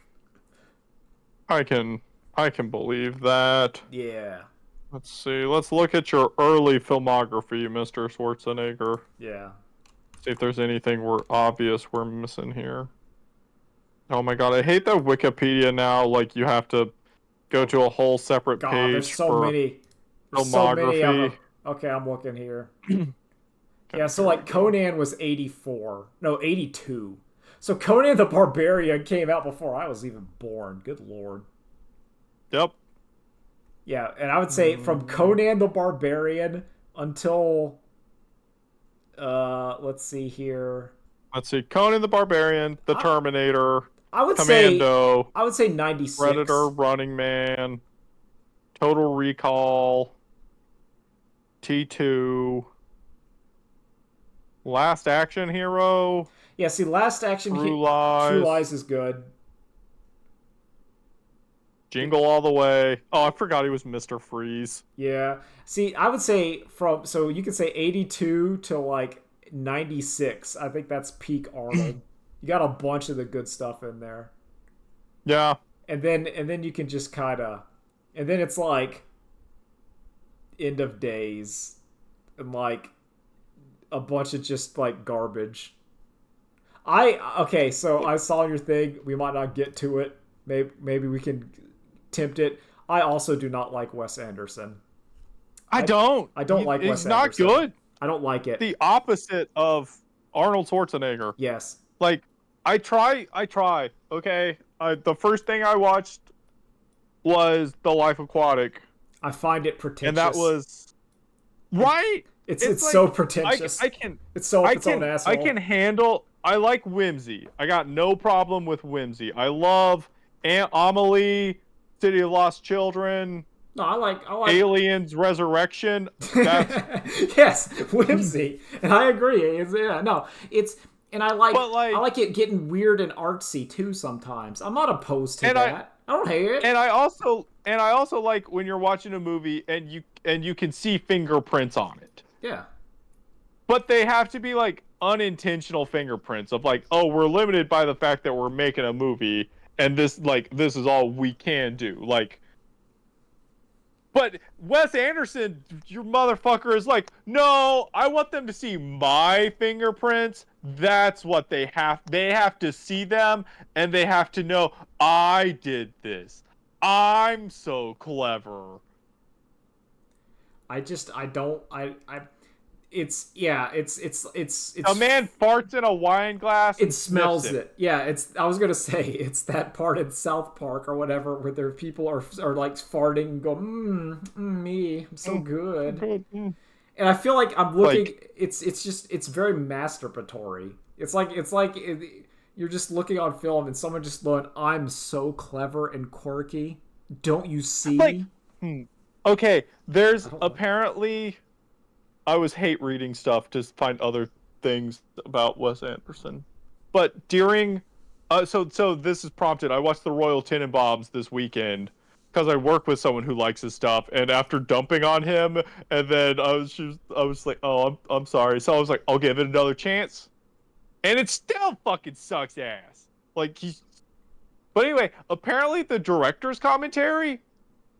Speaker 1: I can I can believe that.
Speaker 2: Yeah,
Speaker 1: Let's see. Let's look at your early filmography, Mr. Schwarzenegger.
Speaker 2: yeah.
Speaker 1: See if there's anything obvious we're missing here. Oh my god, I hate that Wikipedia now. Like you have to go to a whole separate
Speaker 2: God, there's
Speaker 1: page
Speaker 2: so
Speaker 1: for
Speaker 2: many. There's so many of
Speaker 1: filmography.
Speaker 2: them. Okay, I'm looking here.
Speaker 1: Okay,
Speaker 2: Yeah, so
Speaker 1: here we
Speaker 2: like
Speaker 1: go.
Speaker 2: Conan was 84. No, 82. So Conan the Barbarian came out before I was even born. Good lord.
Speaker 1: Yep.
Speaker 2: Yeah, and I would say from
Speaker 1: Mm,
Speaker 2: Conan the Barbarian until let's see here.
Speaker 1: let's see. Conan the Barbarian, The
Speaker 2: I
Speaker 1: Terminator,
Speaker 2: I would say
Speaker 1: Commando,
Speaker 2: 96.
Speaker 1: Predator, Running Man, Total Recall, T2, Last Action Hero,
Speaker 2: Yeah, see Last Action
Speaker 1: True
Speaker 2: True
Speaker 1: Lies,
Speaker 2: Lies is good. It,
Speaker 1: Jingle All the Way. Oh, I forgot he was Mr. Freeze.
Speaker 2: yeah. See, I would say from so you could say 82 to like 96. I think that's peak Arnold. You got a bunch of the good stuff in there.
Speaker 1: Yeah.
Speaker 2: And then you can just kind of and then it's like end of days and like a bunch of just like garbage. Okay, so I saw your thing. We might not get to it. Maybe we can tempt it. I also do not like Wes Anderson.
Speaker 1: I
Speaker 2: I
Speaker 1: don't.
Speaker 2: I don't like
Speaker 1: He's
Speaker 2: Wes
Speaker 1: not
Speaker 2: Anderson.
Speaker 1: good.
Speaker 2: I don't like it.
Speaker 1: The opposite of Arnold Schwarzenegger.
Speaker 2: Yes,
Speaker 1: Like, I try. Okay. The first thing I watched was The Life Aquatic,
Speaker 2: I find it
Speaker 1: and that
Speaker 2: pretentious.
Speaker 1: was right. It's
Speaker 2: It's so
Speaker 1: like I
Speaker 2: pretentious.
Speaker 1: I can
Speaker 2: It's so up
Speaker 1: I
Speaker 2: its own
Speaker 1: can I can
Speaker 2: asshole.
Speaker 1: handle. I like whimsy. I got no problem with whimsy. I love Aunt Amelie, City of Lost Children,
Speaker 2: No, I like
Speaker 1: Aliens Resurrection. That's
Speaker 2: yes, whimsy, and I agree. Yeah, no, it's and
Speaker 1: but
Speaker 2: I
Speaker 1: like
Speaker 2: like it getting weird and artsy too. Sometimes I'm not opposed to
Speaker 1: and I
Speaker 2: that. I don't hate it.
Speaker 1: and I also like when you're watching a movie and you can see fingerprints on it.
Speaker 2: Yeah,
Speaker 1: But they have to be like unintentional fingerprints of like, oh, we're limited by the fact that we're making a movie and this is all we can do. Like but Wes Anderson, your motherfucker, is like, no, I want them to see my fingerprints. That's what they have. They have to see them and they have to know I did this. I'm so clever.
Speaker 2: I don't I it's yeah
Speaker 1: A man farts in a wine glass
Speaker 2: it
Speaker 1: and sniffs
Speaker 2: smells
Speaker 1: it.
Speaker 2: it. Yeah, it's. I was gonna say it's that part in South Park or whatever where their people are like farting and go, me, I'm so
Speaker 1: Mm,
Speaker 2: good.
Speaker 1: good. Mm.
Speaker 2: And I feel like I'm looking.
Speaker 1: Like,
Speaker 2: It's just it's very masturbatory. It's like you're just looking on film and someone just going, I'm so clever and quirky. Don't you
Speaker 1: like,
Speaker 2: see?
Speaker 1: hmm. Okay,
Speaker 2: I
Speaker 1: there's
Speaker 2: don't like.
Speaker 1: apparently I was hate reading stuff to find other things about Wes Anderson. But during so this is prompted. I watched the Royal Tenenbaums this weekend because I work with someone who likes his stuff, and after dumping on him, and then I was like, oh, I'm sorry. So I was like, I'll give it another chance, and it still fucking sucks ass. Like he's. But anyway, apparently the director's commentary,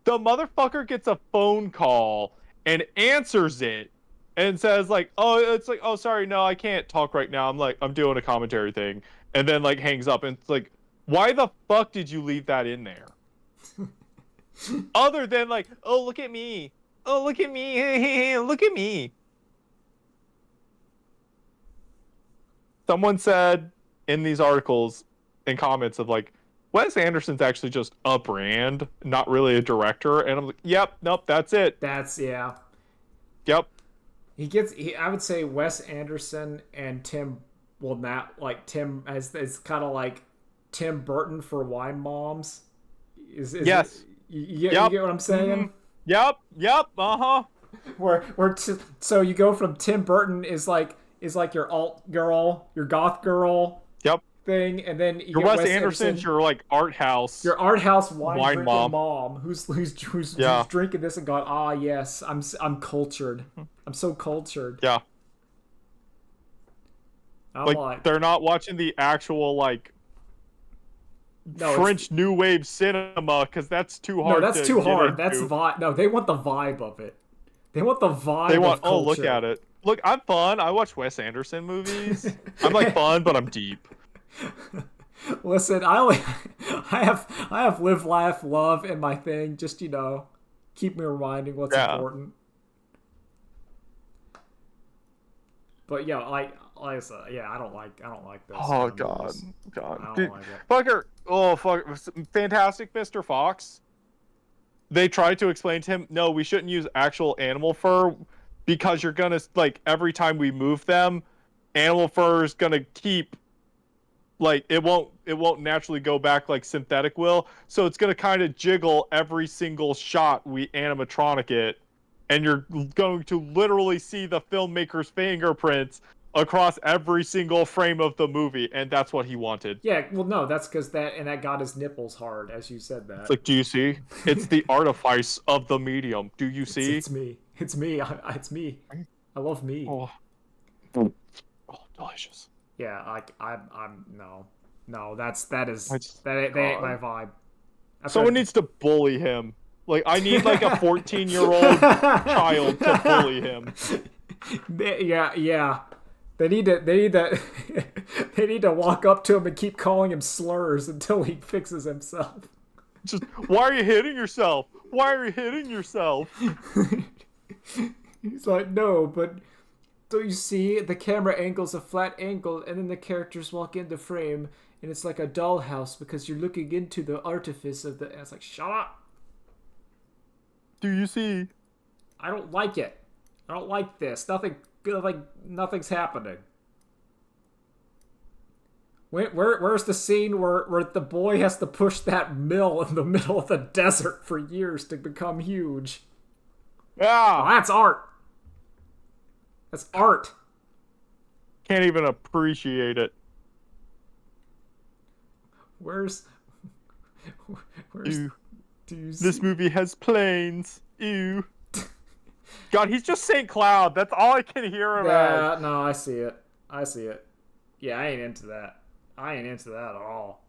Speaker 1: the motherfucker gets a phone call and answers it and says like, oh, it's like, oh, sorry, no, I can't talk right now. I'm doing a commentary thing, and then like hangs up, and it's like, why the fuck did you leave that in there? Other than like, oh, look at me, oh, look at me, look at me. Someone said in these articles and comments of like, Wes Anderson's actually just a brand, not really a director. And I'm like, yep, nope, that's it.
Speaker 2: That's yeah.
Speaker 1: Yep.
Speaker 2: I would say Wes Anderson and Tim, well, not like Tim as it's kind of like Tim Burton for wine moms. Is
Speaker 1: yes.
Speaker 2: You get what I'm saying?
Speaker 1: Mm-hmm. Yep. Uh-huh.
Speaker 2: So you go from Tim Burton is like your alt girl, your goth girl.
Speaker 1: Yep.
Speaker 2: Thing, and then you
Speaker 1: your
Speaker 2: get
Speaker 1: Wes Anderson's your like art house.
Speaker 2: Your art house wine drinking
Speaker 1: mom
Speaker 2: who's drinking this and going, ah, yes, I'm cultured. I'm so cultured.
Speaker 1: Yeah.
Speaker 2: Like
Speaker 1: they're not watching the actual like French New Wave cinema because that's too hard.
Speaker 2: No, that's too hard. That's vibe. No, they want the vibe of it. They want the vibe.
Speaker 1: They want.
Speaker 2: Of culture.
Speaker 1: Oh, look at it. Look, I'm fun. I watch Wes Anderson movies. I'm like fun, but I'm deep.
Speaker 2: Listen, I have live, laugh, love in my thing. Just keep me reminding what's important. But yeah, like I said, yeah, I don't like those.
Speaker 1: Oh God. I don't like it. Fucker. Oh fuck. Fantastic Mr. Fox. They tried to explain to him, no, we shouldn't use actual animal fur because you're gonna like every time we move them, animal fur is gonna keep. Like it won't naturally go back like synthetic will, so it's gonna kind of jiggle every single shot we animatronic it, and you're going to literally see the filmmaker's fingerprints across every single frame of the movie, and that's what he wanted.
Speaker 2: Yeah, well, no, that's because that got his nipples hard, as you said that.
Speaker 1: It's like, do you see? It's the artifice of the medium. Do you see?
Speaker 2: It's me. It's me. It's me. I love me.
Speaker 1: Oh, delicious.
Speaker 2: Yeah, like I'm no, that ain't my vibe.
Speaker 1: Someone needs to bully him. Like I need like a 14-year-old child to bully him.
Speaker 2: Yeah. They need to they need to walk up to him and keep calling him slurs until he fixes himself.
Speaker 1: Just why are you hitting yourself? Why are you hitting yourself?
Speaker 2: He's like, no, but don't you see the camera angle's a flat angle, and then the characters walk into frame, and it's like a dollhouse because you're looking into the artifice of the. And it's like, shut up.
Speaker 1: Do you see?
Speaker 2: I don't like it. I don't like this. Nothing's happening. Where's the scene where the boy has to push that mill in the middle of the desert for years to become huge?
Speaker 1: Yeah,
Speaker 2: oh, that's art. That's art.
Speaker 1: Can't even appreciate it.
Speaker 2: Where's
Speaker 1: Ew. This movie has planes. Ew. God, he's just St. Cloud. That's all I can hear about.
Speaker 2: Yeah, no, I see it. Yeah, I ain't into that. At all.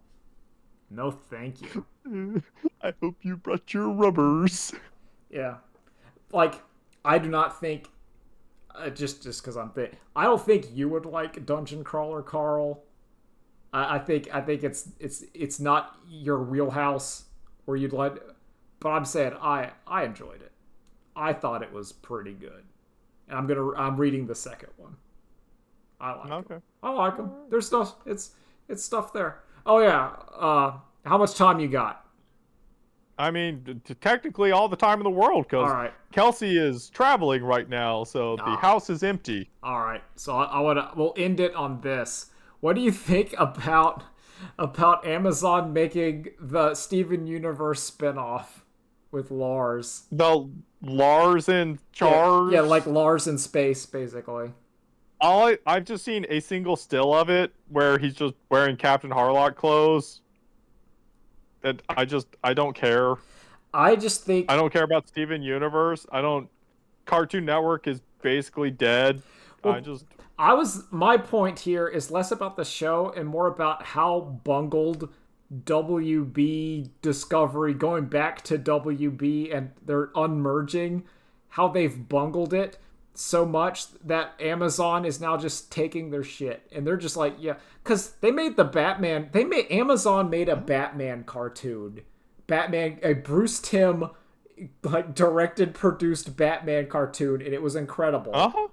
Speaker 2: No, thank you.
Speaker 1: I hope you brought your rubbers.
Speaker 2: Yeah. Like, I do not think... just because I don't think you would like Dungeon Crawler Carl. I think it's not your wheelhouse where you'd like, but I'm saying I enjoyed it. I thought it was pretty good. And I'm reading the second one. I like them. I like them. There's stuff. It's stuff there. Oh yeah. How much time you got?
Speaker 1: I mean, technically all the time in the world, because Kelsey is traveling right now, so the house is empty.
Speaker 2: All right, so we'll end it on this. What do you think about Amazon making the Steven Universe spinoff with Lars?
Speaker 1: The Lars in
Speaker 2: Yeah,
Speaker 1: Charge.
Speaker 2: like Lars in space, basically.
Speaker 1: I've just seen a single still of it where he's just wearing Captain Harlock clothes. And I don't care.
Speaker 2: I just
Speaker 1: I
Speaker 2: think,
Speaker 1: don't care about Steven Universe. I don't. Cartoon Network is basically dead. I
Speaker 2: well,
Speaker 1: just
Speaker 2: my point here is less about the show and more about how bungled WB Discovery going back to WB and they're unmerging, how they've bungled it so much that Amazon is now just taking their shit and they're just like, yeah, because they made the Batman, Amazon made a Batman cartoon, Batman, a Bruce Timm like directed produced Batman cartoon, and it was incredible.
Speaker 1: uh-huh.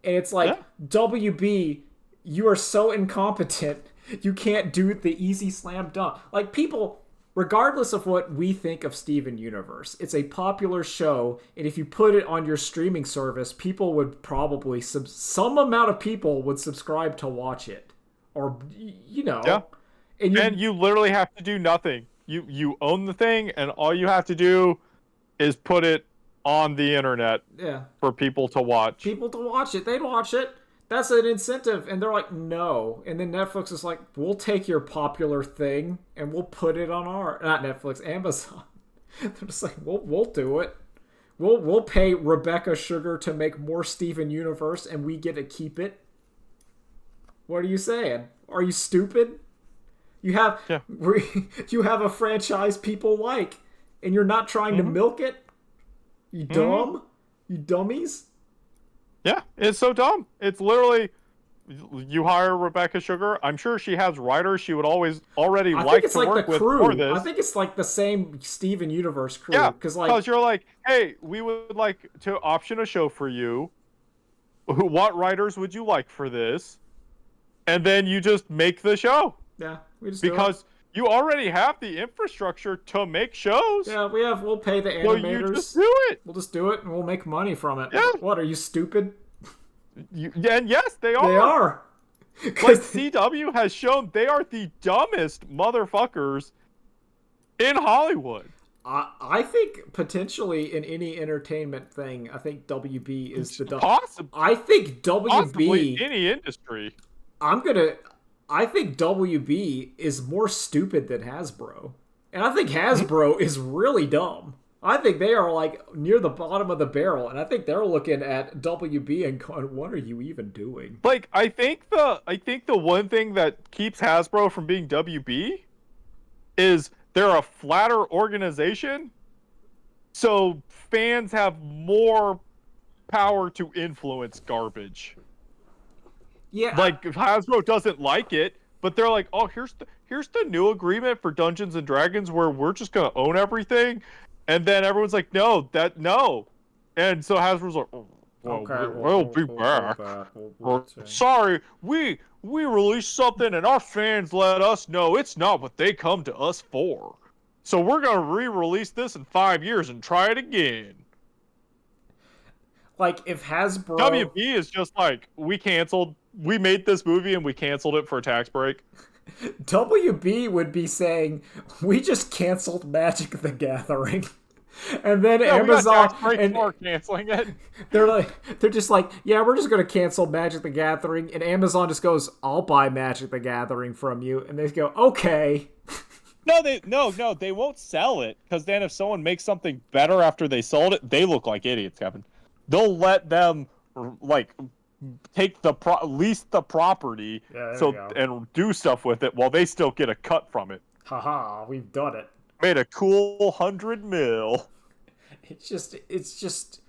Speaker 2: And it's like,
Speaker 1: Yeah.
Speaker 2: WB, you are so incompetent. You can't do the easy slam dunk. Like, people, regardless of what we think of Steven Universe, it's a popular show. And if you put it on your streaming service, people would probably, some amount of people would subscribe to watch it. Or, you know.
Speaker 1: Yeah.
Speaker 2: And
Speaker 1: And you literally have to do nothing. You own the thing, and all you have to do is put it on the internet
Speaker 2: yeah.
Speaker 1: for people to watch.
Speaker 2: People to watch it. They'd watch it. That's an incentive. And they're like, no. And then Netflix is like, we'll take your popular thing and we'll put it on our, not Netflix, Amazon. They're just like, we'll do it. We'll pay Rebecca Sugar to make more Steven Universe and we get to keep it. What are you saying? Are you stupid? You have
Speaker 1: Yeah.
Speaker 2: you have a franchise people like, and you're not trying to milk it. You dumb, you dummies.
Speaker 1: Yeah, it's so dumb. It's literally you hire Rebecca Sugar. I'm sure she has writers she would already
Speaker 2: I think
Speaker 1: like
Speaker 2: it's
Speaker 1: to
Speaker 2: like
Speaker 1: work
Speaker 2: the
Speaker 1: with
Speaker 2: crew.
Speaker 1: for this.
Speaker 2: I think it's like the same Steven Universe crew.
Speaker 1: Yeah,
Speaker 2: because like
Speaker 1: you're like, hey, we would like to option a show for you. What writers would you like for this? And then you just make the show
Speaker 2: yeah, we just
Speaker 1: because you already have the infrastructure to make shows.
Speaker 2: yeah we'll pay the
Speaker 1: So
Speaker 2: animators.
Speaker 1: you just do it.
Speaker 2: We'll just do it and we'll make money from it.
Speaker 1: Yeah.
Speaker 2: What are you stupid?
Speaker 1: And yes, they are.
Speaker 2: They are.
Speaker 1: Like
Speaker 2: 'Cause
Speaker 1: CW has shown they are the dumbest motherfuckers in Hollywood.
Speaker 2: I think potentially in any entertainment thing, I think WB is the dumb.
Speaker 1: Possibly
Speaker 2: I think WB.
Speaker 1: any industry.
Speaker 2: I think WB is more stupid than Hasbro. And I think Hasbro is really dumb. I think they are like near the bottom of the barrel, and I think they're looking at WB and going, "What are you even doing?"
Speaker 1: Like I think the one thing that keeps Hasbro from being WB is they're a flatter organization, so fans have more power to influence garbage.
Speaker 2: Yeah,
Speaker 1: Like Hasbro doesn't like it, but they're like, "Oh, here's the new agreement for Dungeons and Dragons where we're just gonna own everything," and then everyone's like, "No, and so Hasbro's like, oh, well,
Speaker 2: okay,
Speaker 1: we'll be back. Sorry, we released something and our fans let us know it's not what they come to us for, so we're gonna re-release this in 5 years and try it again."
Speaker 2: Like if Hasbro
Speaker 1: WB is just like, we made this movie and we canceled it for a tax break.
Speaker 2: WB would be saying, "We just canceled Magic the Gathering." And then Amazon and
Speaker 1: for canceling it.
Speaker 2: they're just like, "Yeah, we're just gonna cancel Magic the Gathering," and Amazon just goes, "I'll buy Magic the Gathering from you," and they go, "Okay."
Speaker 1: No, they won't sell it because then if someone makes something better after they sold it, they look like idiots, Kevin. They'll let them like take lease the property, and do stuff with it while they still get a cut from it.
Speaker 2: Haha, we've done it.
Speaker 1: Made a cool 100 mil.
Speaker 2: It's just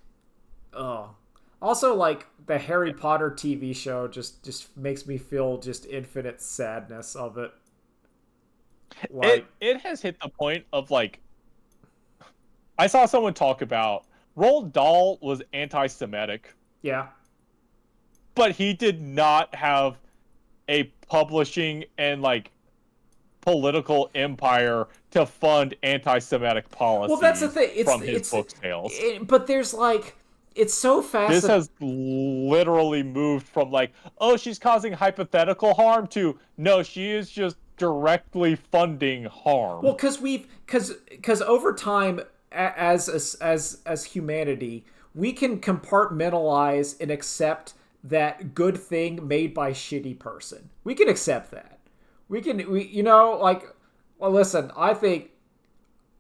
Speaker 2: oh. Also, like the Harry Potter TV show just makes me feel just infinite sadness of it.
Speaker 1: Like, it has hit the point of like, I saw someone talk about Roald Dahl was anti-Semitic.
Speaker 2: Yeah.
Speaker 1: But he did not have a publishing and like political empire to fund anti-Semitic policies.
Speaker 2: Well, that's the thing.
Speaker 1: From his book sales.
Speaker 2: But there's like, it's so fast.
Speaker 1: This has literally moved from like, oh, she's causing hypothetical harm to no, she is just directly funding harm.
Speaker 2: Well, because over time, as humanity, we can compartmentalize and accept that good thing made by shitty person. We can accept that. We you know, like, well, listen, I think,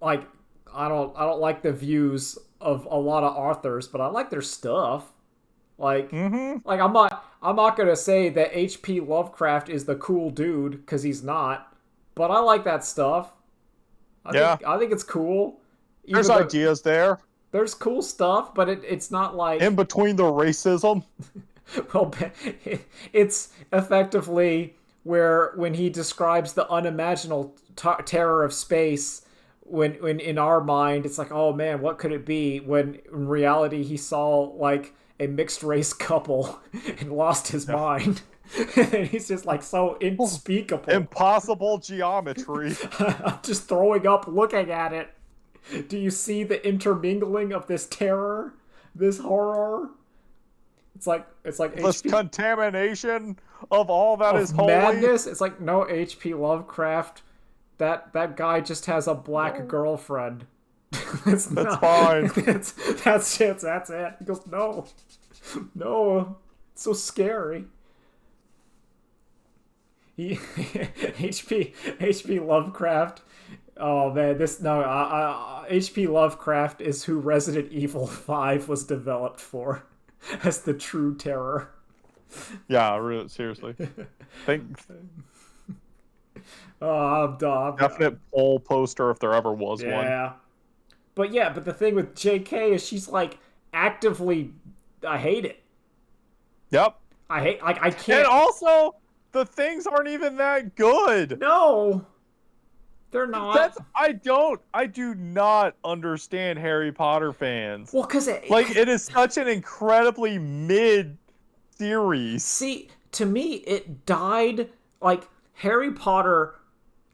Speaker 2: like, I don't like the views of a lot of authors, but I like their stuff. Like
Speaker 1: Mm-hmm.
Speaker 2: like I'm not gonna say that H.P. Lovecraft is the cool dude, because he's not. But I like that stuff.
Speaker 1: Yeah.
Speaker 2: I think it's cool.
Speaker 1: There's
Speaker 2: Even though
Speaker 1: ideas there.
Speaker 2: there's cool stuff, but it's not
Speaker 1: In
Speaker 2: like,
Speaker 1: between the racism.
Speaker 2: well, it's effectively where when he describes the unimaginable terror of space, when in our mind it's like, oh man, what could it be? When in reality he saw like a mixed race couple and lost his
Speaker 1: Yeah.
Speaker 2: mind. And he's just like so unspeakable.
Speaker 1: Impossible geometry.
Speaker 2: I'm just throwing up looking at it. Do you see the intermingling of this terror, this horror? It's like
Speaker 1: This
Speaker 2: HP
Speaker 1: contamination of all that is
Speaker 2: of
Speaker 1: holy.
Speaker 2: madness. It's like, no, H.P. Lovecraft. That guy just has a black girlfriend. That's
Speaker 1: fine.
Speaker 2: That's it. That's it. He goes, no, no, it's so scary. He H.P. Lovecraft. Oh man, this no. H.P. Lovecraft is who Resident Evil 5 was developed for, as the true terror.
Speaker 1: Yeah, really, seriously. Think
Speaker 2: Oh, I'm done.
Speaker 1: definite poll poster if there ever was one.
Speaker 2: Yeah, but the thing with J.K. is she's like actively. I hate it.
Speaker 1: Yep.
Speaker 2: I hate, like, I
Speaker 1: And
Speaker 2: can't.
Speaker 1: also, the things aren't even that good.
Speaker 2: No, they're not.
Speaker 1: I do not understand Harry Potter fans.
Speaker 2: Well, because
Speaker 1: Like, it is such an incredibly mid series.
Speaker 2: see, to me, it died like Harry Potter.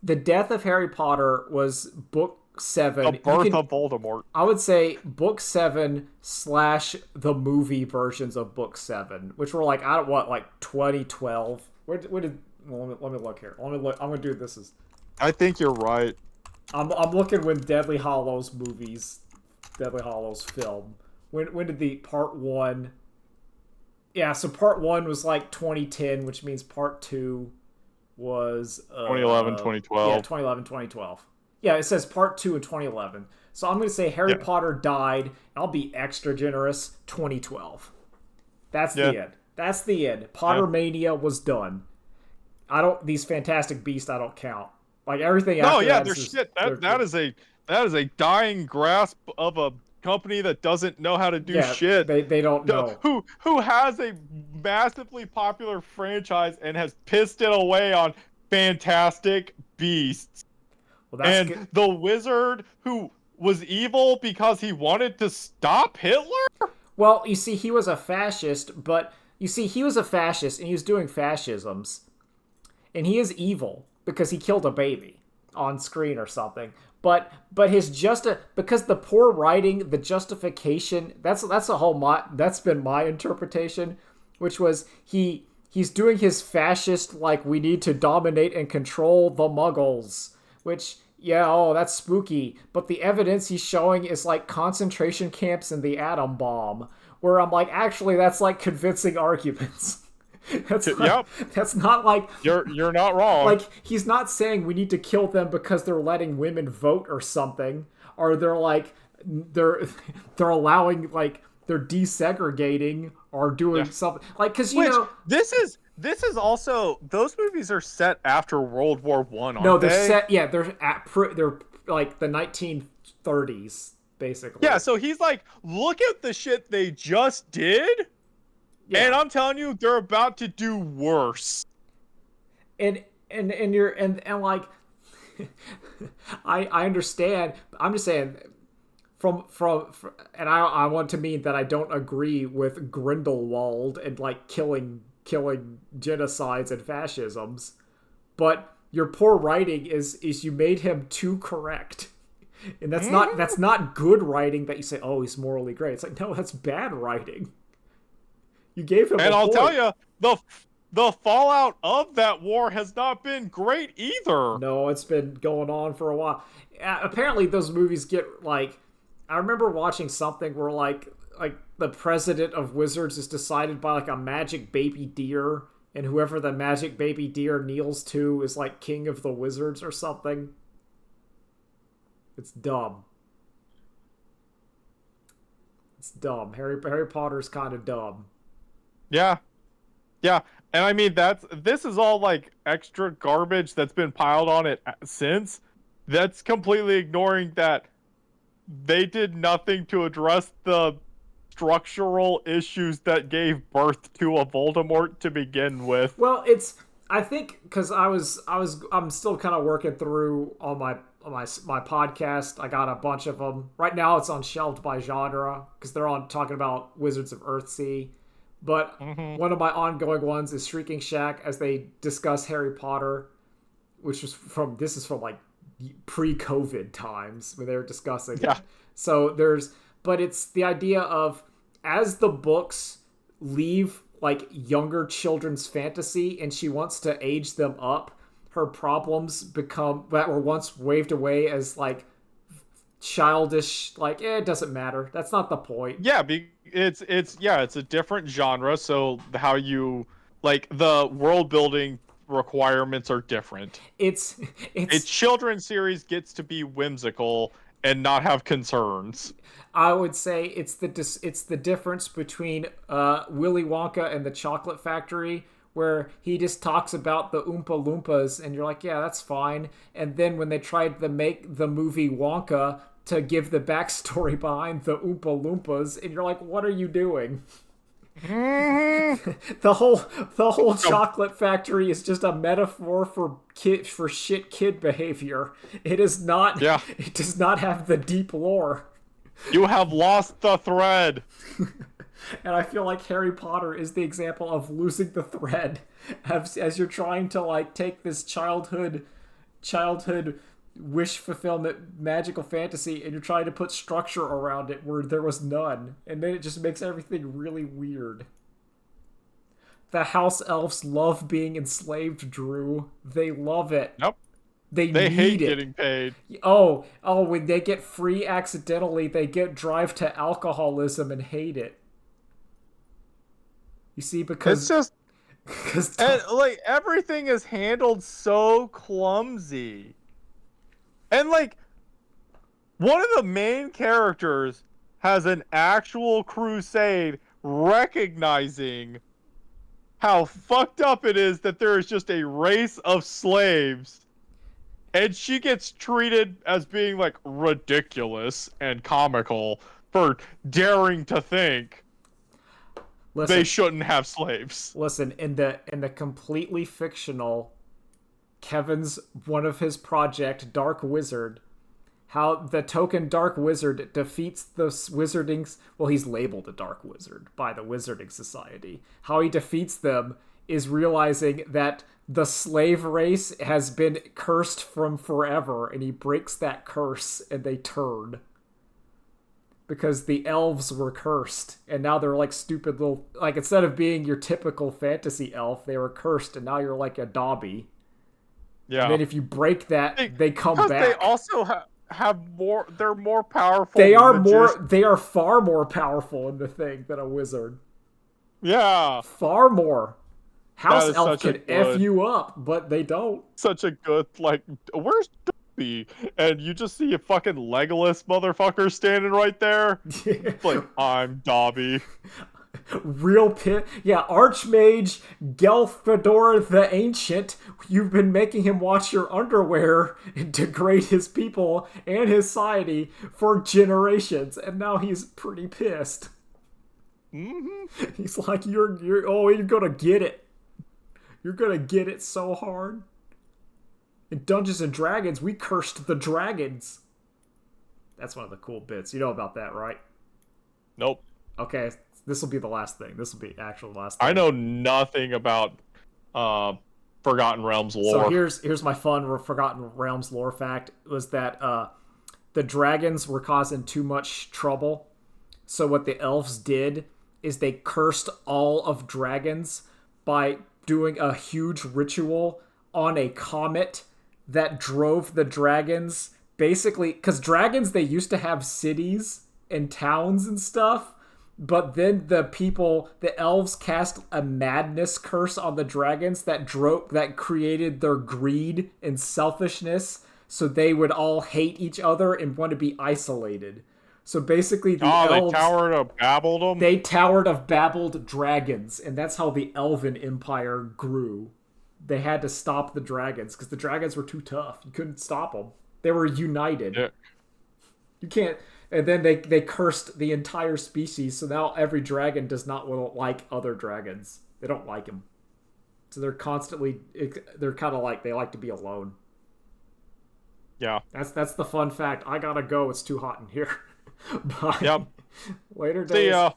Speaker 2: The death of Harry Potter was book 7.
Speaker 1: The birth of Voldemort.
Speaker 2: I would say book 7 / the movie versions of book 7, which were like, I don't what, like 2012. Where did? Well, let me look here. Let me look. I'm gonna do this as
Speaker 1: I think you're right.
Speaker 2: I'm looking when Deadly Hallows movies, Deadly Hallows film. When did the part 1? Yeah, so part 1 was like 2010, which means part 2 was
Speaker 1: 2011, 2012.
Speaker 2: Yeah, 2011, 2012. Yeah, it says part 2 in 2011. So I'm going to say Harry Potter died. I'll be extra generous. 2012. That's the end. That's the end. Potter Mania was done. These Fantastic Beasts I don't count. Like everything after
Speaker 1: No, yeah,
Speaker 2: that
Speaker 1: they're
Speaker 2: is
Speaker 1: shit. That is a dying grasp of a company that doesn't know how to do shit.
Speaker 2: They don't know.
Speaker 1: Who has a massively popular franchise and has pissed it away on Fantastic Beasts.
Speaker 2: Well, that's
Speaker 1: and
Speaker 2: good.
Speaker 1: The wizard who was evil because he wanted to stop Hitler?
Speaker 2: Well, you see, he was a fascist, but you see, he was a fascist and he was doing fascisms. And he is evil because he killed a baby on screen or something. But his because the poor writing, the justification, that's been my interpretation, which was he's doing his fascist, like, we need to dominate and control the Muggles, which, yeah, oh, that's spooky. But the evidence he's showing is like concentration camps and the atom bomb, where I'm like, actually, that's like convincing arguments. That's not like,
Speaker 1: you're not wrong.
Speaker 2: Like, he's not saying we need to kill them because they're letting women vote or something, or they're like they're allowing, like, they're desegregating or doing something, like, because
Speaker 1: this is also, those movies are set after World War One.
Speaker 2: No, they're set. Yeah, they're like the 1930s basically.
Speaker 1: Yeah, so he's like, look at the shit they just did. Yeah. And I'm telling you, they're about to do worse.
Speaker 2: And like, I understand. I'm just saying, from and I want to mean that I don't agree with Grindelwald and like killing genocides and fascisms, but your poor writing is you made him too correct. And that's not good writing that you say, oh, he's morally great. It's like, no, that's bad writing. You gave him. And
Speaker 1: I'll tell you, the fallout of that war has not been great either.
Speaker 2: No, it's been going on for a while. Apparently, those movies get like I remember watching something where like the president of wizards is decided by like a magic baby deer, and whoever the magic baby deer kneels to is like king of the wizards or something. It's dumb. It's dumb. Harry Potter's kind of dumb.
Speaker 1: Yeah. Yeah. And I mean this is all like extra garbage that's been piled on it since. That's completely ignoring that they did nothing to address the structural issues that gave birth to a Voldemort to begin with.
Speaker 2: Well, I think because I'm still kind of working through all my podcast. I got a bunch of them right now. It's on shelved by genre because they're on talking about Wizards of Earthsea. But one of my ongoing ones is Shrieking Shack as they discuss Harry Potter, which is from like pre-COVID times when they were discussing it. So but it's the idea of as the books leave like younger children's fantasy and she wants to age them up, her problems become that were once waved away as like childish, like it doesn't matter. That's not the point.
Speaker 1: Yeah, it's a different genre, so how you like the world building requirements are different.
Speaker 2: It's
Speaker 1: A children's series gets to be whimsical and not have concerns.
Speaker 2: I would say it's the difference between Willy Wonka and the Chocolate Factory, where he just talks about the Oompa Loompas, and you're like, yeah, that's fine. And then when they tried to make the movie Wonka to give the backstory behind the Oompa Loompas, and you're like, what are you doing? the whole Chocolate Factory is just a metaphor for shit kid behavior. It is not.
Speaker 1: Yeah.
Speaker 2: It does not have the deep lore.
Speaker 1: You have lost the thread.
Speaker 2: And I feel like Harry Potter is the example of losing the thread as you're trying to like take this childhood wish fulfillment magical fantasy and you're trying to put structure around it where there was none, and then it just makes everything really weird. The house elves love being enslaved, Drew. They love it.
Speaker 1: Nope.
Speaker 2: They
Speaker 1: hate
Speaker 2: it.
Speaker 1: getting paid.
Speaker 2: Oh, when they get free accidentally, they get drive to alcoholism and hate it. You see, because
Speaker 1: it's just and like everything is handled so clumsy. And like one of the main characters has an actual crusade recognizing how fucked up it is that there is just a race of slaves. And she gets treated as being like ridiculous and comical for daring to think they shouldn't have slaves.
Speaker 2: Listen, in the completely fictional Kevin's one of his project Dark Wizard, how the token Dark Wizard defeats the Wizarding, well, he's labeled a Dark Wizard by the Wizarding Society. How he defeats them is realizing that the slave race has been cursed from forever, and he breaks that curse and they turn. Because the elves were cursed, and now they're like stupid little, like instead of being your typical fantasy elf, they were cursed, and now you're like a Dobby.
Speaker 1: Yeah.
Speaker 2: And then if you break that, they come back.
Speaker 1: They also have more. They're more powerful.
Speaker 2: They are far more powerful in the thing than a wizard.
Speaker 1: Yeah.
Speaker 2: Far more. House elf can F you up, but they don't.
Speaker 1: Such a good, like, where's Dobby? And you just see a fucking Legolas motherfucker standing right there. Like, I'm Dobby.
Speaker 2: Real pit. Yeah, Archmage Gelfador the Ancient. You've been making him watch your underwear and degrade his people and his society for generations, and now he's pretty pissed.
Speaker 1: Mm-hmm.
Speaker 2: He's like, you're gonna get it. You're gonna get it so hard. In Dungeons and Dragons, we cursed the dragons. That's one of the cool bits. You know about that, right?
Speaker 1: Nope.
Speaker 2: Okay, this will be the last thing. This will be actual last thing.
Speaker 1: I know nothing about Forgotten Realms lore.
Speaker 2: So here's my fun Forgotten Realms lore fact, was that the dragons were causing too much trouble. So what the elves did is they cursed all of dragons by doing a huge ritual on a comet that drove the dragons basically, because dragons, they used to have cities and towns and stuff, but then the elves cast a madness curse on the dragons that created their greed and selfishness, so they would all hate each other and want to be isolated. So basically, the
Speaker 1: Oh, they
Speaker 2: elves,
Speaker 1: towered of babbled them.
Speaker 2: they towered of babbled dragons, and that's how the elven empire grew. They had to stop the dragons because the dragons were too tough. You couldn't stop them. They were united.
Speaker 1: Yeah.
Speaker 2: You can't. And then they cursed the entire species, so now every dragon does not like other dragons. They don't like them. So they're kind of like, they like to be alone.
Speaker 1: Yeah.
Speaker 2: That's the fun fact. I gotta go. It's too hot in here. Bye.
Speaker 1: Yep.
Speaker 2: Later days.
Speaker 1: See ya.